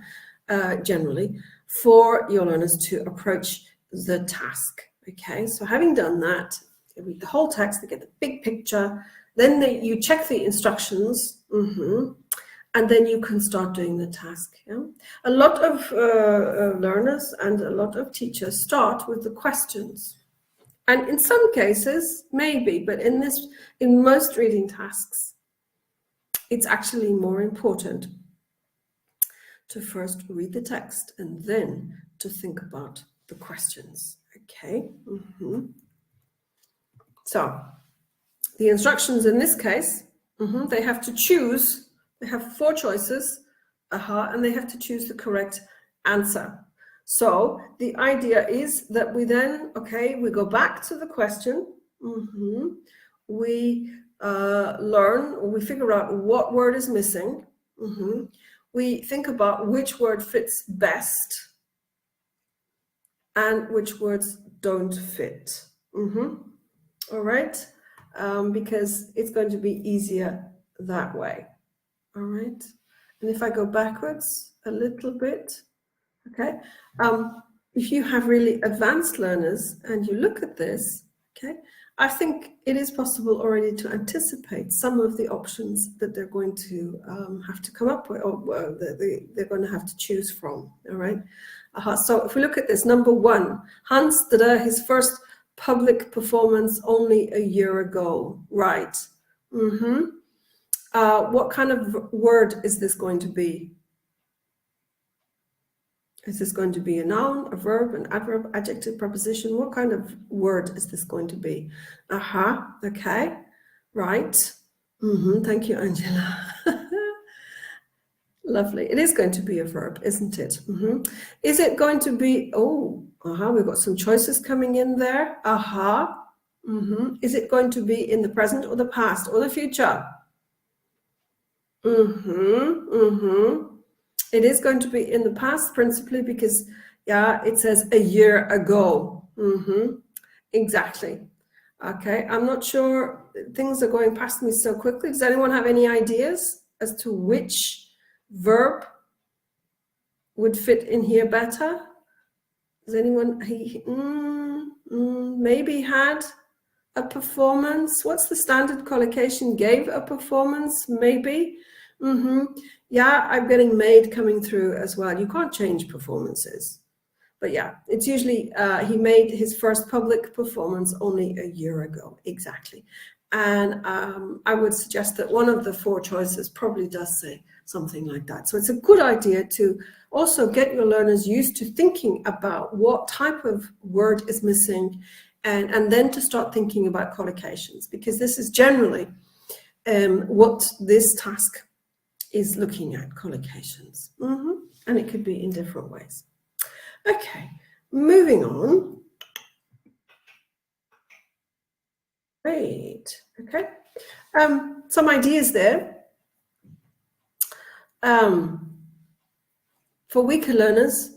generally, for your learners to approach the task. Okay, so having done that, they read the whole text, they get the big picture, then you check the instructions, and then you can start doing the task. Yeah? A lot of learners and a lot of teachers start with the questions. And in some cases, maybe, but in most reading tasks, it's actually more important to first read the text and then to think about the questions. Okay. So the instructions in this case, they have to choose. They have 4 choices, and they have to choose the correct answer. So the idea is that we then, we go back to the question. We learn, or we figure out what word is missing. We think about which word fits best and which words don't fit. All right, because it's going to be easier that way. All right, and if I go backwards a little bit, okay, if you have really advanced learners and you look at this, okay, I think it is possible already to anticipate some of the options that they're going to have to come up with, or they're going to have to choose from. All right, so if we look at this, number 1, Hans did his first public performance only a year ago. Right. What kind of word is this going to be? Is this going to be a noun, a verb, an adverb, adjective, preposition? What kind of word is this going to be? Okay, right. Thank you, Angela. Lovely. It is going to be a verb, isn't it? Is it going to be, we've got some choices coming in there. Is it going to be in the present or the past or the future? It is going to be in the past, principally because, it says a year ago. Exactly. Okay, I'm not sure, things are going past me so quickly. Does anyone have any ideas as to which verb would fit in here better? Does anyone, maybe had a performance? What's the standard collocation? Gave a performance, maybe? Yeah, I'm getting made coming through as well. You can't change performances. But yeah, it's usually, he made his first public performance only a year ago. Exactly. And I would suggest that one of the 4 choices probably does say something like that. So it's a good idea to also get your learners used to thinking about what type of word is missing, and then to start thinking about collocations, because this is generally what this task is looking at, collocations. And it could be in different ways. Okay, moving on. Great. Okay. Some ideas there. For weaker learners,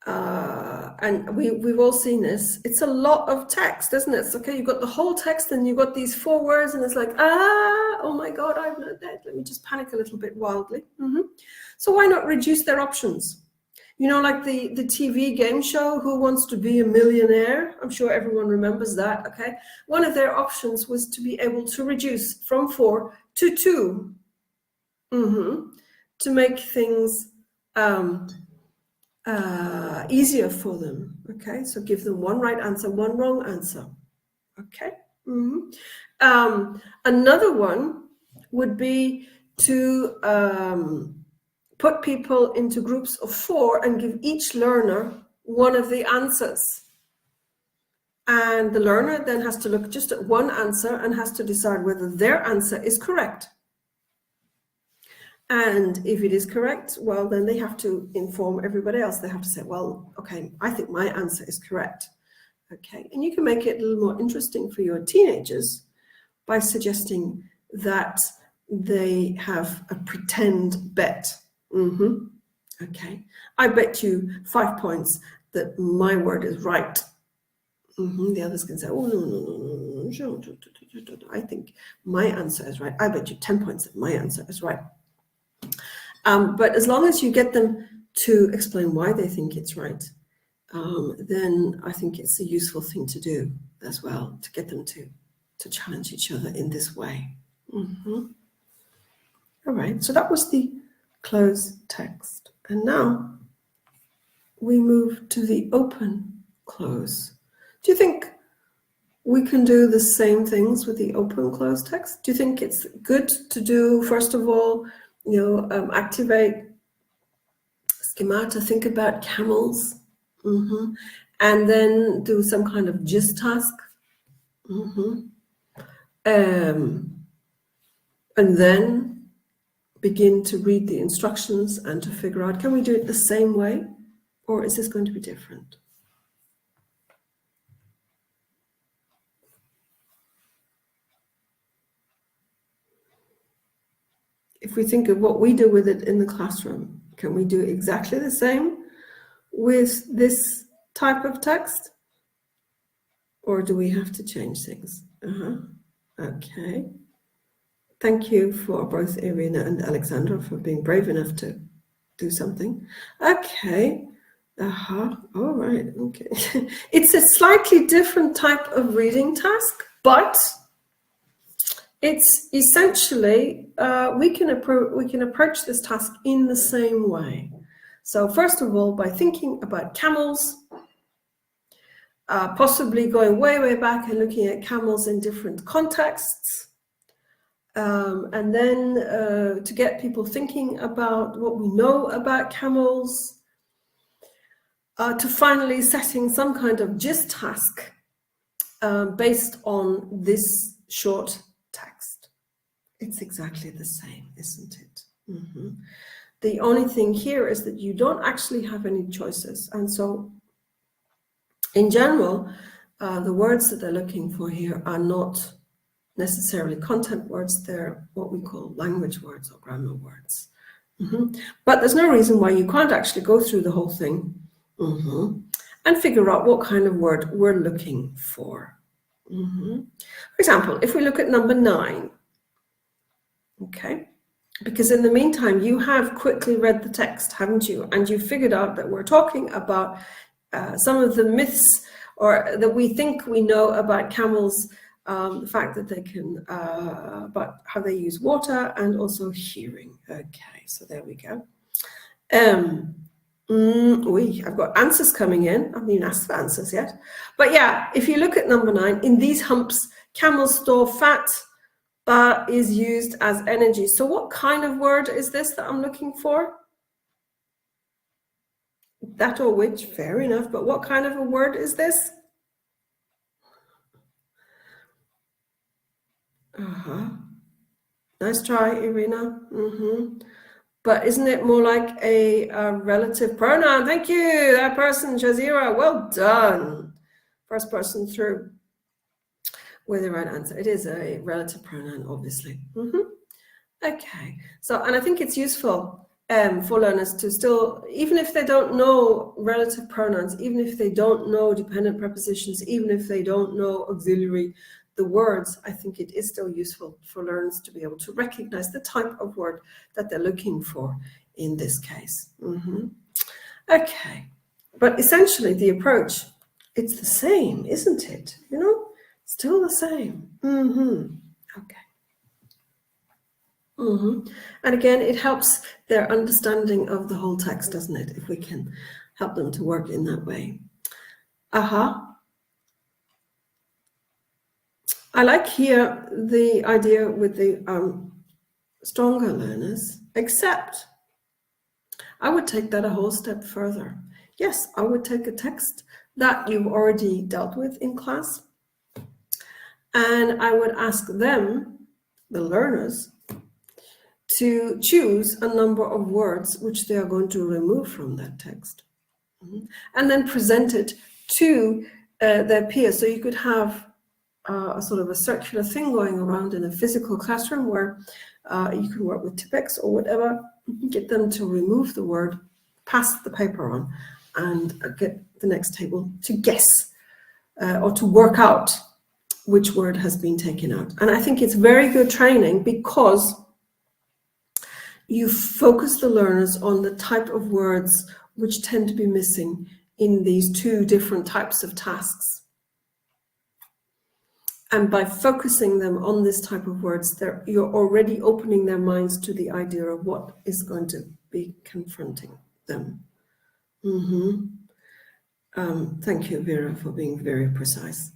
and we've all seen this, it's a lot of text, isn't it? Okay, you've got the whole text and you've got these 4 words and it's like, oh my God, I've learned that. Let me just panic a little bit wildly. So why not reduce their options? You know, like the TV game show, Who Wants to Be a Millionaire? I'm sure everyone remembers that, okay? One of their options was to be able to reduce from 4 to 2, to make things easier for them, okay? So give them 1 right answer, 1 wrong answer, okay? Another one would be to put people into groups of 4 and give each learner one of the answers. And the learner then has to look just at one answer and has to decide whether their answer is correct. And if it is correct, well, then they have to inform everybody else. They have to say, well, okay, I think my answer is correct. Okay, and you can make it a little more interesting for your teenagers by suggesting that they have a pretend bet. Okay, I bet you 5 points that my word is right. The others can say, oh, no, I think my answer is right. I bet you 10 points that my answer is right. But as long as you get them to explain why they think it's right, then I think it's a useful thing to do as well, to get them to challenge each other in this way. All right, so that was the close text. And now we move to the open close. Do you think we can do the same things with the open closed text? Do you think it's good to do, first of all, activate schemata, think about camels, and then do some kind of gist task, and then begin to read the instructions and to figure out, can we do it the same way, or is this going to be different? If we think of what we do with it in the classroom, can we do exactly the same with this type of text? Or do we have to change things? Okay. Thank you for both Irina and Alexandra for being brave enough to do something. Okay. All right. Okay. It's a slightly different type of reading task, but it's essentially, we can approach this task in the same way. So first of all, by thinking about camels, possibly going way back and looking at camels in different contexts, and then to get people thinking about what we know about camels, to finally setting some kind of gist task based on this short text. It's exactly the same, isn't it? The only thing here is that you don't actually have any choices. And so in general, the words that they're looking for here are not necessarily content words, they're what we call language words or grammar words. But there's no reason why you can't actually go through the whole thing and figure out what kind of word we're looking for. For example, if we look at number 9, okay, because in the meantime, you have quickly read the text, haven't you? And you figured out that we're talking about some of the myths or that we think we know about camels, the fact that they can, about how they use water and also hearing. Okay, so there we go. I've got answers coming in. I haven't even asked for answers yet. But yeah, if you look at number 9, in these humps, camels store fat is used as energy. So what kind of word is this that I'm looking for? That or which, fair enough, but what kind of a word is this? Nice try, Irina. But isn't it more like a relative pronoun? Thank you, that person, Shazira, well done. First person through with the right answer. It is a relative pronoun, obviously. Okay, so, and I think it's useful for learners to still, even if they don't know relative pronouns, even if they don't know dependent prepositions, even if they don't know auxiliary, the words, I think it is still useful for learners to be able to recognize the type of word that they're looking for in this case. Okay, but essentially the approach, it's the same, isn't it? Still the same. Okay. And again, it helps their understanding of the whole text, doesn't it? If we can help them to work in that way. I like here the idea with the stronger learners, except I would take that a whole step further. Yes, I would take a text that you've already dealt with in class, and I would ask them, the learners, to choose a number of words which they are going to remove from that text, and then present it to their peers. So you could have a sort of a circular thing going around in a physical classroom where you can work with Tipex or whatever, get them to remove the word, pass the paper on, and get the next table to guess or to work out which word has been taken out. And I think it's very good training because you focus the learners on the type of words which tend to be missing in these two different types of tasks. And by focusing them on this type of words, you're already opening their minds to the idea of what is going to be confronting them. Thank you, Vera, for being very precise.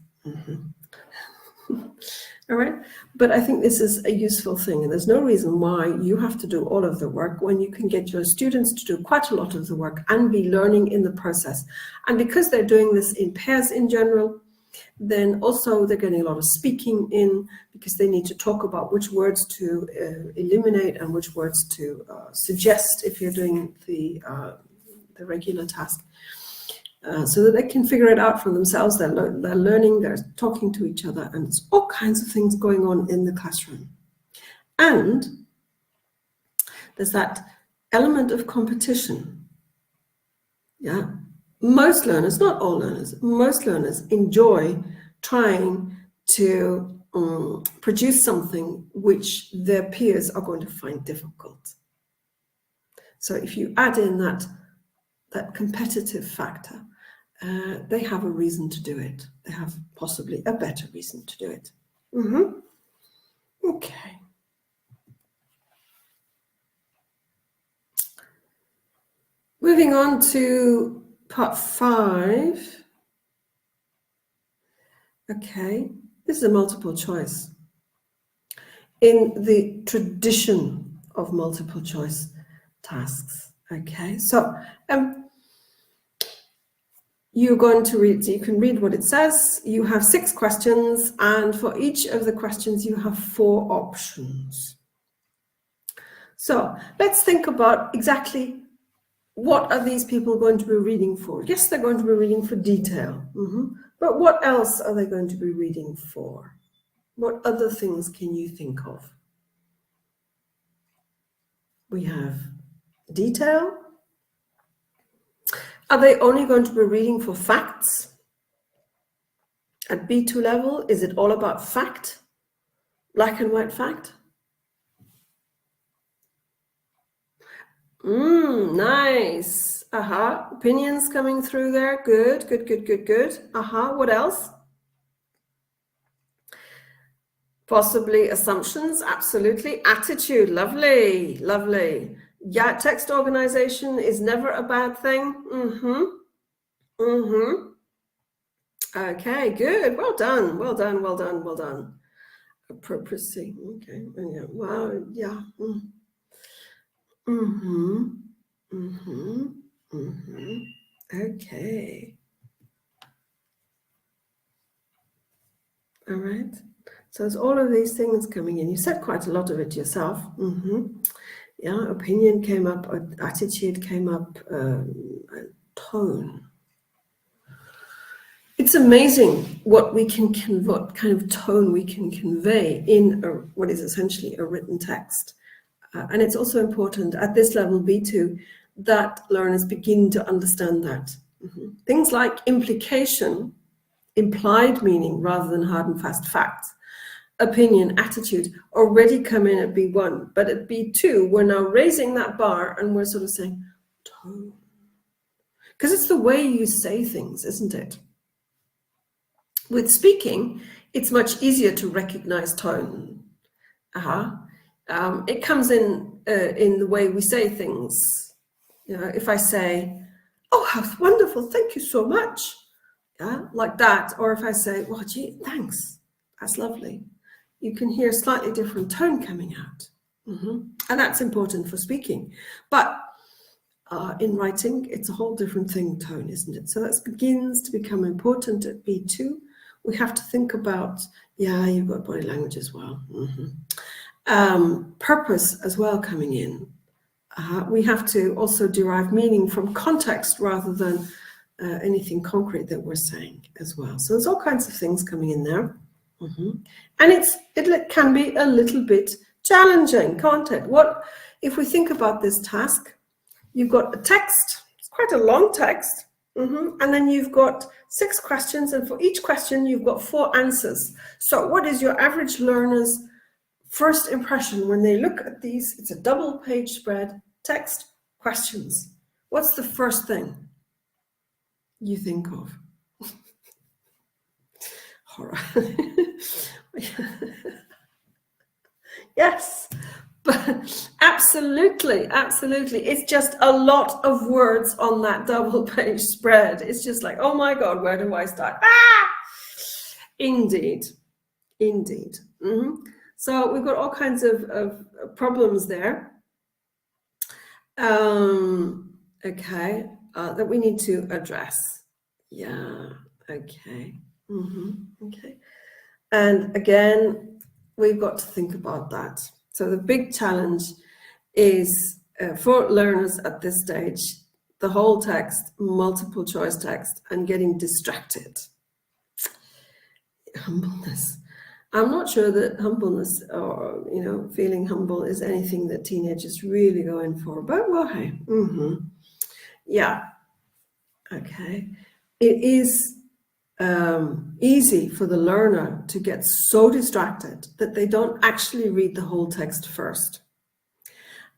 All right, but I think this is a useful thing, and there's no reason why you have to do all of the work when you can get your students to do quite a lot of the work and be learning in the process. And because they're doing this in pairs in general, then also they're getting a lot of speaking in, because they need to talk about which words to eliminate and which words to suggest if you're doing the regular task. So that they can figure it out for themselves. They're learning, they're talking to each other, and there's all kinds of things going on in the classroom. And there's that element of competition. Yeah, most learners, not all learners, most learners enjoy trying to produce something which their peers are going to find difficult. So if you add in that competitive factor, they have a reason to do it. They have possibly a better reason to do it. Okay. Moving on to part 5. Okay, this is a multiple choice. In the tradition of multiple choice tasks. Okay, so you're going to read, so you can read what it says. You have 6 questions, and for each of the questions you have 4 options. So let's think about exactly what are these people going to be reading for. Yes, they're going to be reading for detail, but what else are they going to be reading for? What other things can you think of? We have detail. Are they only going to be reading for facts? At B2 level, is it all about fact? Black and white fact? Nice. Opinions coming through there. Good. What else? Possibly assumptions. Absolutely. Attitude. Lovely. Yeah, text organization is never a bad thing. Okay, good. Well done. Appropriacy. Okay. Yeah. Wow. Yeah. Okay. All right. So there's all of these things coming in. You said quite a lot of it yourself. Yeah, opinion came up, attitude came up, tone. It's amazing what kind of tone we can convey in what is essentially a written text. And it's also important at this level, B2, that learners begin to understand that. Things like implication, implied meaning rather than hard and fast facts, opinion, attitude already come in at B1, but at B2 we're now raising that bar and we're sort of saying tone, because it's the way you say things, isn't it? With speaking, it's much easier to recognize tone. It comes in the way we say things. You know, if I say, "Oh, how wonderful! Thank you so much," yeah, like that, or if I say, "Well, gee, thanks, that's lovely," you can hear a slightly different tone coming out, and that's important for speaking. But in writing, it's a whole different thing, tone, isn't it? So that begins to become important at B2. We have to think about, yeah, you've got body language as well. Purpose as well coming in. We have to also derive meaning from context rather than anything concrete that we're saying as well. So there's all kinds of things coming in there. And it can be a little bit challenging, can't it? What if we think about this task? You've got a text, it's quite a long text, and then you've got 6 questions, and for each question you've got 4 answers. So what is your average learner's first impression when they look at these? It's a double page spread, text, questions. What's the first thing you think of? Horror. Yes, but absolutely. It's just a lot of words on that double page spread. It's just like, oh my God, where do I start? Indeed. Indeed. So we've got all kinds of problems there. Okay, that we need to address. Yeah, okay. Okay. And again, we've got to think about that. So the big challenge is for learners at this stage, the whole text, multiple choice text, and getting distracted. Humbleness. I'm not sure that humbleness or, feeling humble is anything that teenagers really go in for, but well, hey, yeah, okay. It is easy for the learner to get so distracted that they don't actually read the whole text first.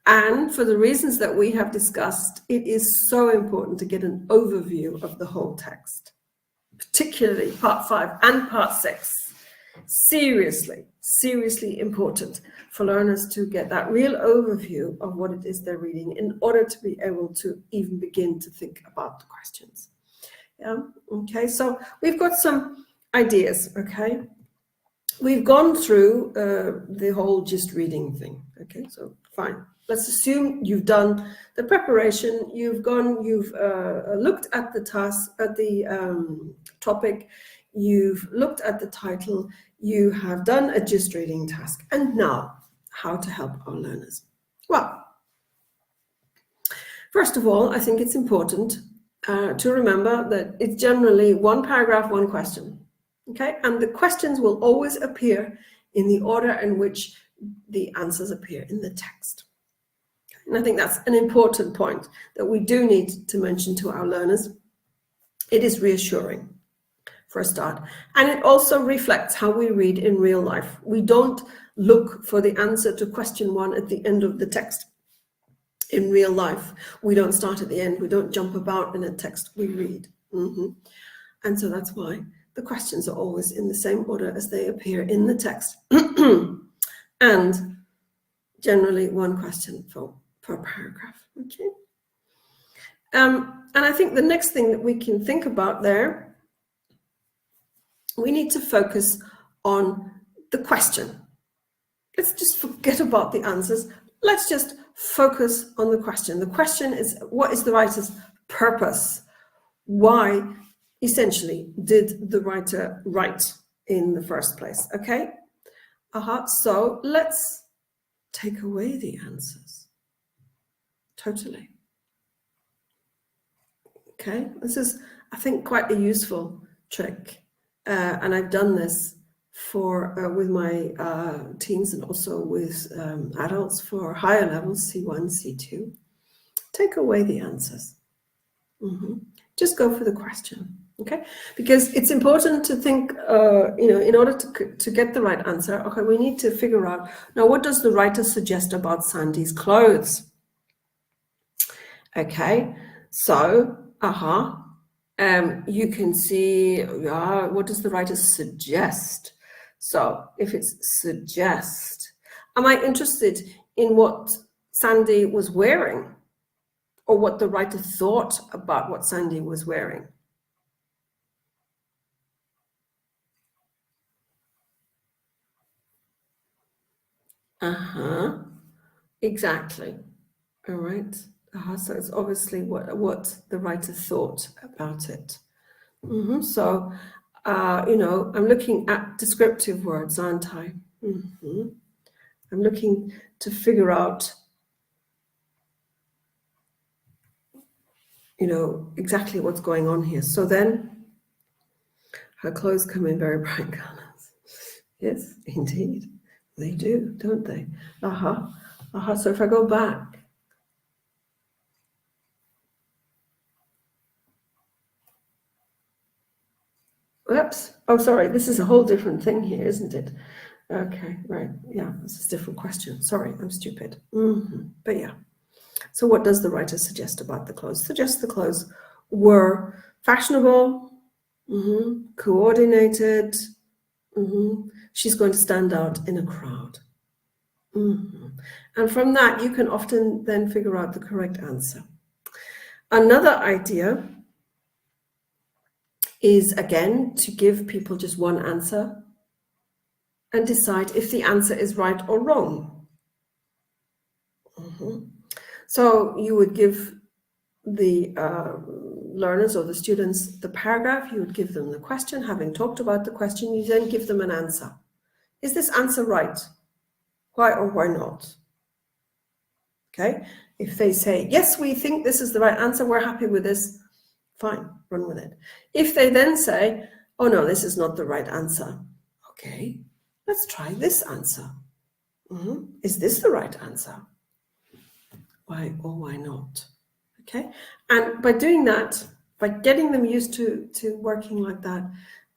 And for the reasons that we have discussed, it is so important to get an overview of the whole text, particularly part 5 and part 6. Seriously important for learners to get that real overview of what it is they're reading in order to be able to even begin to think about the questions. Yeah, okay, so we've got some ideas, okay? We've gone through the whole just reading thing, okay, so fine. Let's assume you've done the preparation, you've looked at the task, at the topic, you've looked at the title, you have done a just reading task, and now how to help our learners. Well, first of all, I think it's important to remember that it's generally one paragraph, one question, okay? And the questions will always appear in the order in which the answers appear in the text. And I think that's an important point that we do need to mention to our learners. It is reassuring for a start. And it also reflects how we read in real life. We don't look for the answer to question 1 at the end of the text. In real life, we don't start at the end. We don't jump about in a text, we read. And so that's why the questions are always in the same order as they appear in the text. And generally one question per paragraph, okay? And I think the next thing that we can think about there, we need to focus on the question. Let's just forget about the answers. Let's just focus on the question. The question is, what is the writer's purpose? Why, essentially, did the writer write in the first place? Okay? So let's take away the answers. Totally. Okay? This is, I think, quite a useful trick. And I've done this with my teens and also with adults for higher levels, C1, C2. Take away the answers. Just go for the question, okay? Because it's important to think, in order to get the right answer, okay, we need to figure out, now what does the writer suggest about Sandy's clothes? Okay, so, you can see, what does the writer suggest? So if it's suggest, am I interested in what Sandy was wearing or what the writer thought about what Sandy was wearing? Exactly. All right. So it's obviously what the writer thought about it. So, I'm looking at descriptive words, aren't I? I'm looking to figure out, exactly what's going on here. So then, her clothes come in very bright colors. Yes, indeed. They do, don't they? So if I go back, whoops. Oh, sorry. This is a whole different thing here, isn't it? Okay, right. Yeah, this is a different question. Sorry, I'm stupid. But yeah. So what does the writer suggest about the clothes? Suggest the clothes were fashionable, coordinated. She's going to stand out in a crowd. And from that, you can often then figure out the correct answer. Another idea is, again, to give people just one answer. and decide if the answer is right or wrong. So you would give the learners or the students the paragraph, you would give them the question. Having talked about the question, you then give them an answer. Is this answer right? Why or why not? Okay, if they say, yes, we think this is the right answer, we're happy with this, fine, run with it. If they then say, oh no, this is not the right answer, okay, let's try this answer. Is this the right answer? Why or why not? Okay, and by doing that, by getting them used to working like that,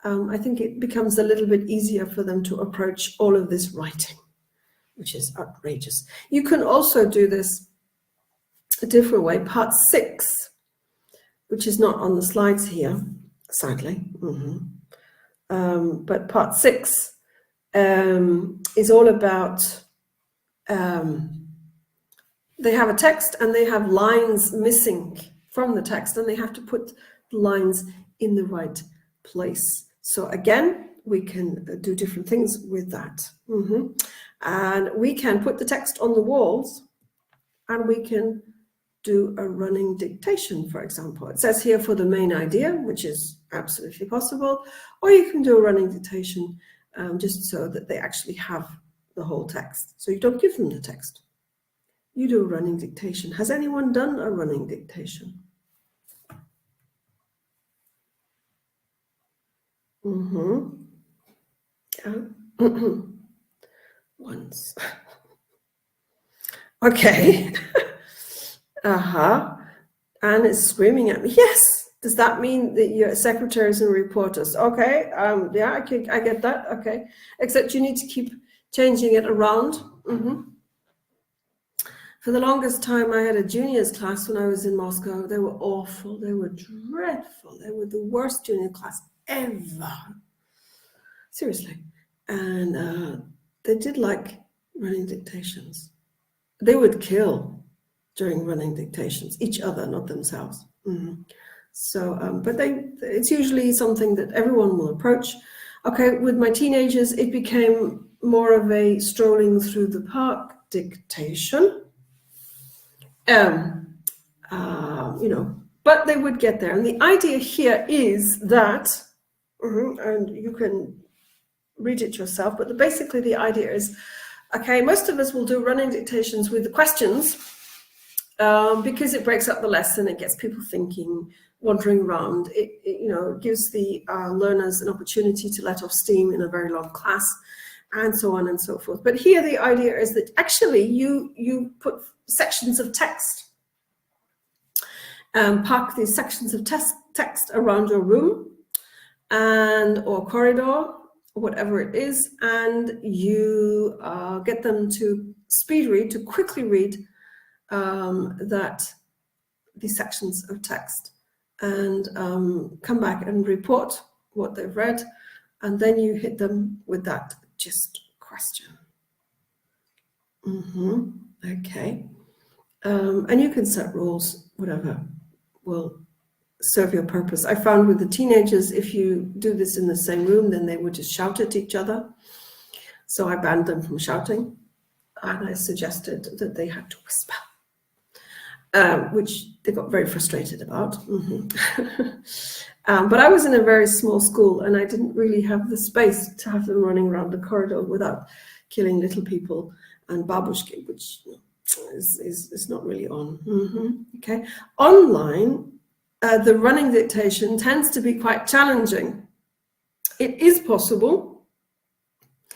I think it becomes a little bit easier for them to approach all of this writing, which is outrageous. You can also do this a different way. Part 6, which is not on the slides here, sadly, but part 6 is all about, they have a text and they have lines missing from the text, and they have to put the lines in the right place. So again, we can do different things with that. And we can put the text on the walls, and we can do a running dictation, for example. It says here for the main idea, which is absolutely possible, or you can do a running dictation just so that they actually have the whole text. So you don't give them the text. You do a running dictation. Has anyone done a running dictation? Yeah. Once. Okay. Anne is screaming at me. Yes. Does that mean that you're secretaries and reporters? Okay. Yeah, I get that. Okay. Except you need to keep changing it around. For the longest time, I had a juniors class when I was in Moscow. They were awful. They were dreadful. They were the worst junior class ever. Seriously. And they did like running dictations. They would kill during running dictations, each other, not themselves. So, but it's usually something that everyone will approach. Okay, with my teenagers, it became more of a strolling through the park dictation. But they would get there. And the idea here is that, and you can read it yourself, but basically the idea is, okay, most of us will do running dictations with the questions because it breaks up the lesson, it gets people thinking, wandering around. It gives the learners an opportunity to let off steam in a very long class, and so on and so forth. But here the idea is that actually you put sections of text, park these sections of text around your room or corridor, whatever it is, and you get them to speed read, to quickly read these sections of text, and come back and report what they've read, and then you hit them with that just question. Okay. And you can set rules, whatever will serve your purpose. I found with the teenagers, if you do this in the same room, then they would just shout at each other. So I banned them from shouting, and I suggested that they had to whisper, which they got very frustrated about. But I was in a very small school, and I didn't really have the space to have them running around the corridor without killing little people and babushki, which is not really on. Okay, online, the running dictation tends to be quite challenging. It is possible.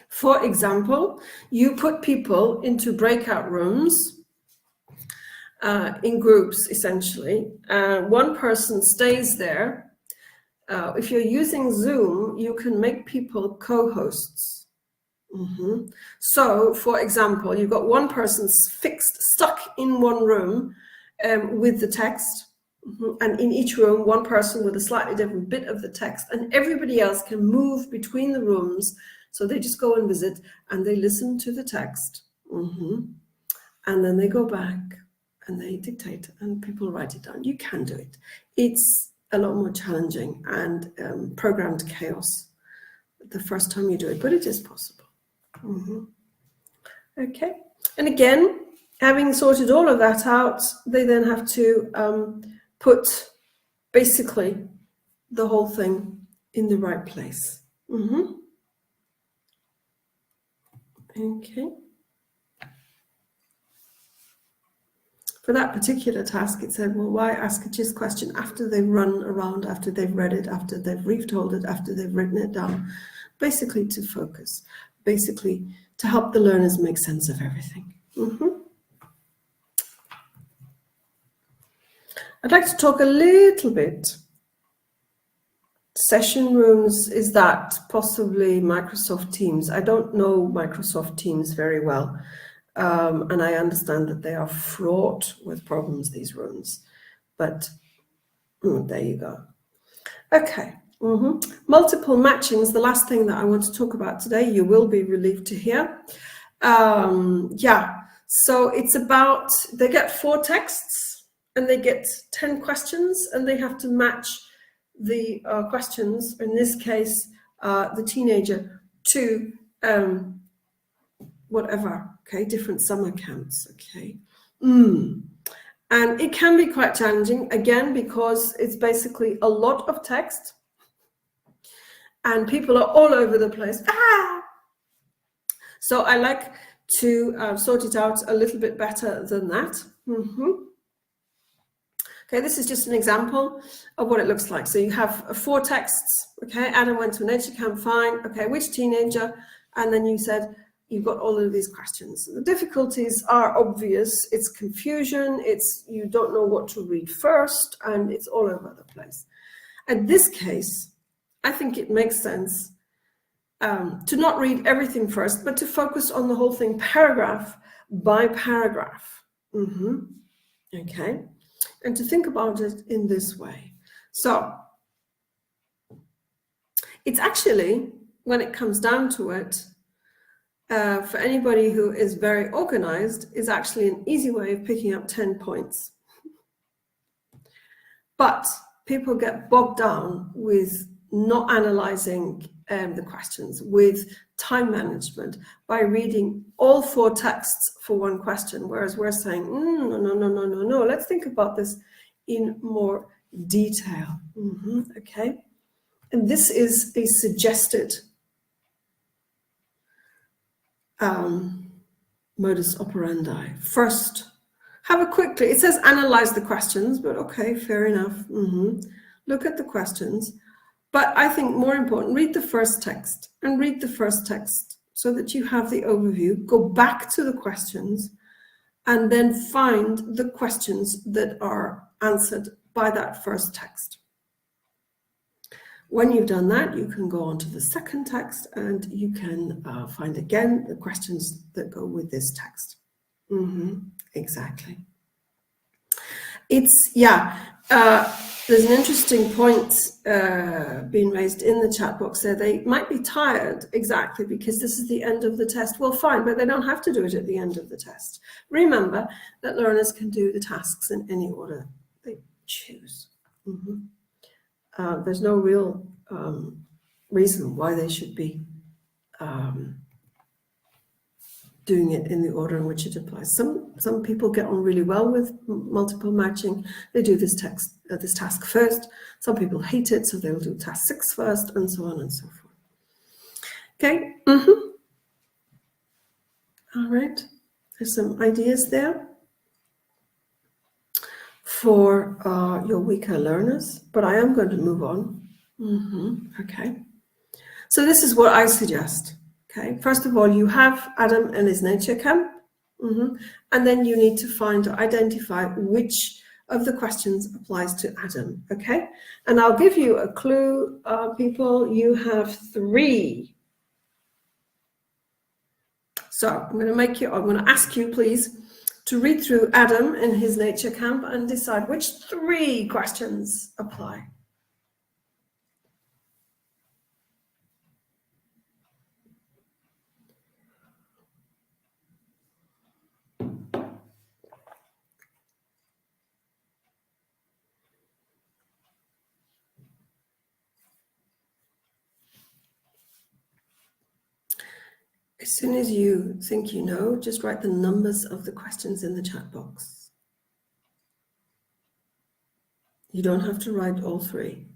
For example, you put people into breakout rooms in groups, essentially. One person stays there. If you're using Zoom, you can make people co-hosts. So, for example, you've got one person stuck in one room with the text, and in each room, one person with a slightly different bit of the text, and everybody else can move between the rooms. So they just go and visit, and they listen to the text, and then they go back and they dictate, and people write it down. You can do it. It's a lot more challenging and programmed chaos the first time you do it, but it is possible. Okay. And again, having sorted all of that out, they then have to put basically the whole thing in the right place. Okay. For that particular task, it said, well, why ask a GIST question after they've run around, after they've read it, after they've retold it, after they've written it down? Basically to focus, basically to help the learners make sense of everything. I'd like to talk a little bit. Session rooms, is that possibly Microsoft Teams? I don't know Microsoft Teams very well. And I understand that they are fraught with problems, these rooms. But there you go. Okay. Multiple matchings, the last thing that I want to talk about today, you will be relieved to hear. So it's about, they get 4 texts and they get 10 questions and they have to match the questions, in this case, the teenager, to whatever, okay, different summer camps, okay. And it can be quite challenging, again, because it's basically a lot of text and people are all over the place. So I like to sort it out a little bit better than that. Okay, this is just an example of what it looks like. So you have 4 texts. Okay, Adam went to a nature camp, fine. Okay, which teenager? And then you said, you've got all of these questions. The difficulties are obvious. It's confusion. It's you don't know what to read first, and it's all over the place. In this case, I think it makes sense to not read everything first, but to focus on the whole thing paragraph by paragraph. Okay, and to think about it in this way. So it's actually, when it comes down to it, for anybody who is very organized, is actually an easy way of picking up 10 points. But people get bogged down with not analyzing the questions, with time management, by reading all 4 texts for one question, whereas we're saying, no, let's think about this in more detail. Okay, and this is a suggested modus operandi. First, have a quickly, it says analyze the questions, but okay, fair enough. Look at the questions. But I think more important, read the first text and read the first text so that you have the overview. Go back to the questions and then find the questions that are answered by that first text. When you've done that, you can go on to the second text and you can find again the questions that go with this text. Exactly. It's, there's an interesting point being raised in the chat box there. They might be tired, exactly, because this is the end of the test. Well, fine, but they don't have to do it at the end of the test. Remember that learners can do the tasks in any order they choose. There's no real reason why they should be doing it in the order in which it applies. Some people get on really well with multiple matching. They do this task first. Some people hate it, so they'll do task 6 first, and so on and so forth. Okay. All right. There's some ideas there for your weaker learners, but I am going to move on. Okay. So this is what I suggest. Okay, first of all, you have Adam and his nature camp, and then you need to find or identify which of the questions applies to Adam, okay? And I'll give you a clue, people, you have 3. So I'm going to ask you, please, to read through Adam and his nature camp and decide which 3 questions apply. As soon as you think you know, just write the numbers of the questions in the chat box. You don't have to write all three.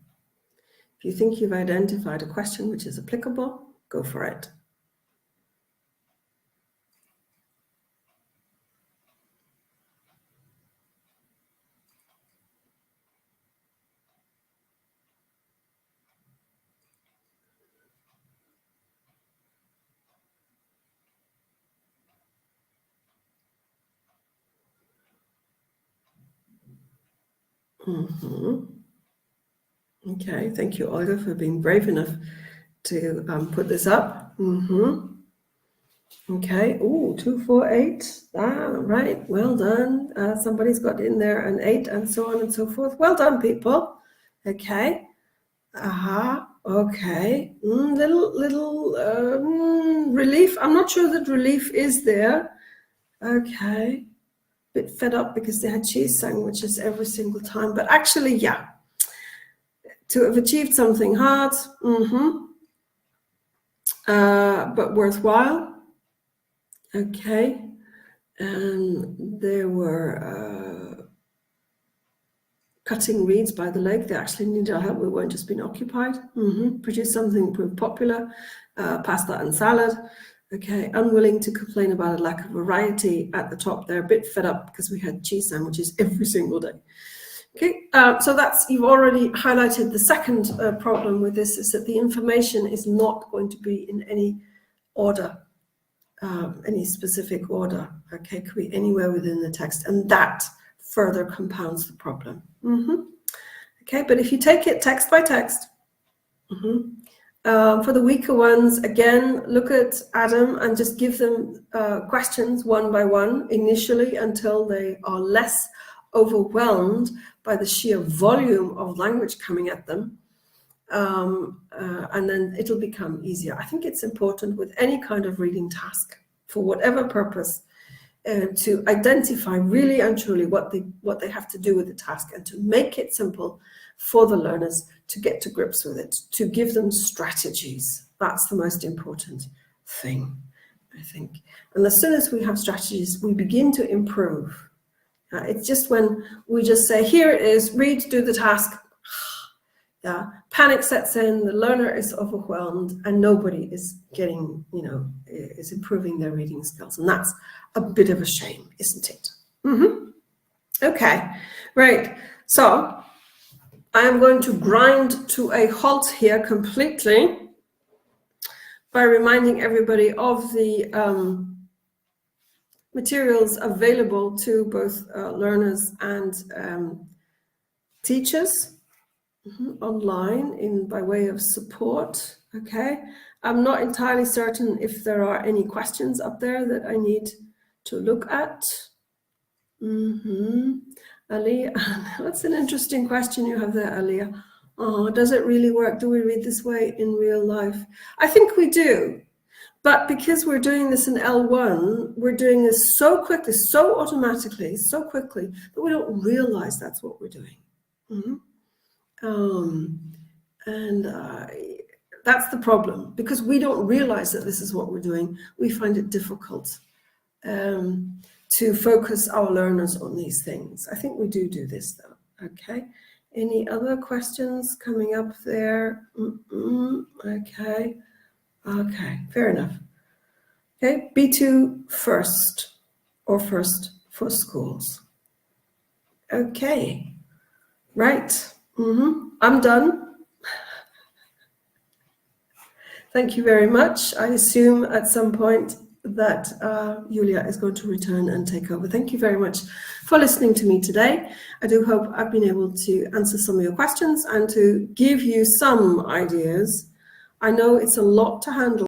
If you think you've identified a question which is applicable, go for it. Okay, thank you, Olga, for being brave enough to put this up. Okay, 248. Right, well done. Somebody's got in there an 8 and so on and so forth. Well done, people. Okay. Okay. Little relief. I'm not sure that relief is there. Okay. Bit fed up because they had cheese sandwiches every single time. But actually, yeah. To have achieved something hard, but worthwhile. Okay. And there were cutting reeds by the lake. They actually needed our help. We weren't just being occupied. Produce something proved popular. Pasta and salad. Okay. Unwilling to complain about a lack of variety at the top there. A bit fed up because we had cheese sandwiches every single day. Okay, so you've already highlighted the second problem with this, is that the information is not going to be in any order, any specific order. Okay, it could be anywhere within the text, and that further compounds the problem. Okay, but if you take it text by text, for the weaker ones, again, look at Adam and just give them questions one by one initially until they are less overwhelmed by the sheer volume of language coming at them, and then it'll become easier. I think it's important with any kind of reading task, for whatever purpose, to identify really and truly what they have to do with the task, and to make it simple for the learners to get to grips with it, to give them strategies. That's the most important thing, I think. And as soon as we have strategies, we begin to improve. It's just when we just say, here it is, read, do the task. Panic sets in, the learner is overwhelmed, and nobody is getting, is improving their reading skills. And that's a bit of a shame, isn't it? Okay, right. So I am going to grind to a halt here completely by reminding everybody of the materials available to both learners and teachers online by way of support. Okay, I'm not entirely certain if there are any questions up there that I need to look at. Ali, that's an interesting question you have there, Alia. Does it really work? Do we read this way in real life? I think we do. But because we're doing this in L1, we're doing this so quickly, so automatically, so quickly, that we don't realize that's what we're doing. That's the problem. Because we don't realize that this is what we're doing, we find it difficult to focus our learners on these things. I think we do this, though. Okay. Any other questions coming up there? Okay. Okay, fair enough. Okay, B2 first, or first for schools. Okay, right. I'm done. Thank you very much. I assume at some point that Julia is going to return and take over. Thank you very much for listening to me today. I do hope I've been able to answer some of your questions and to give you some ideas. I know it's a lot to handle.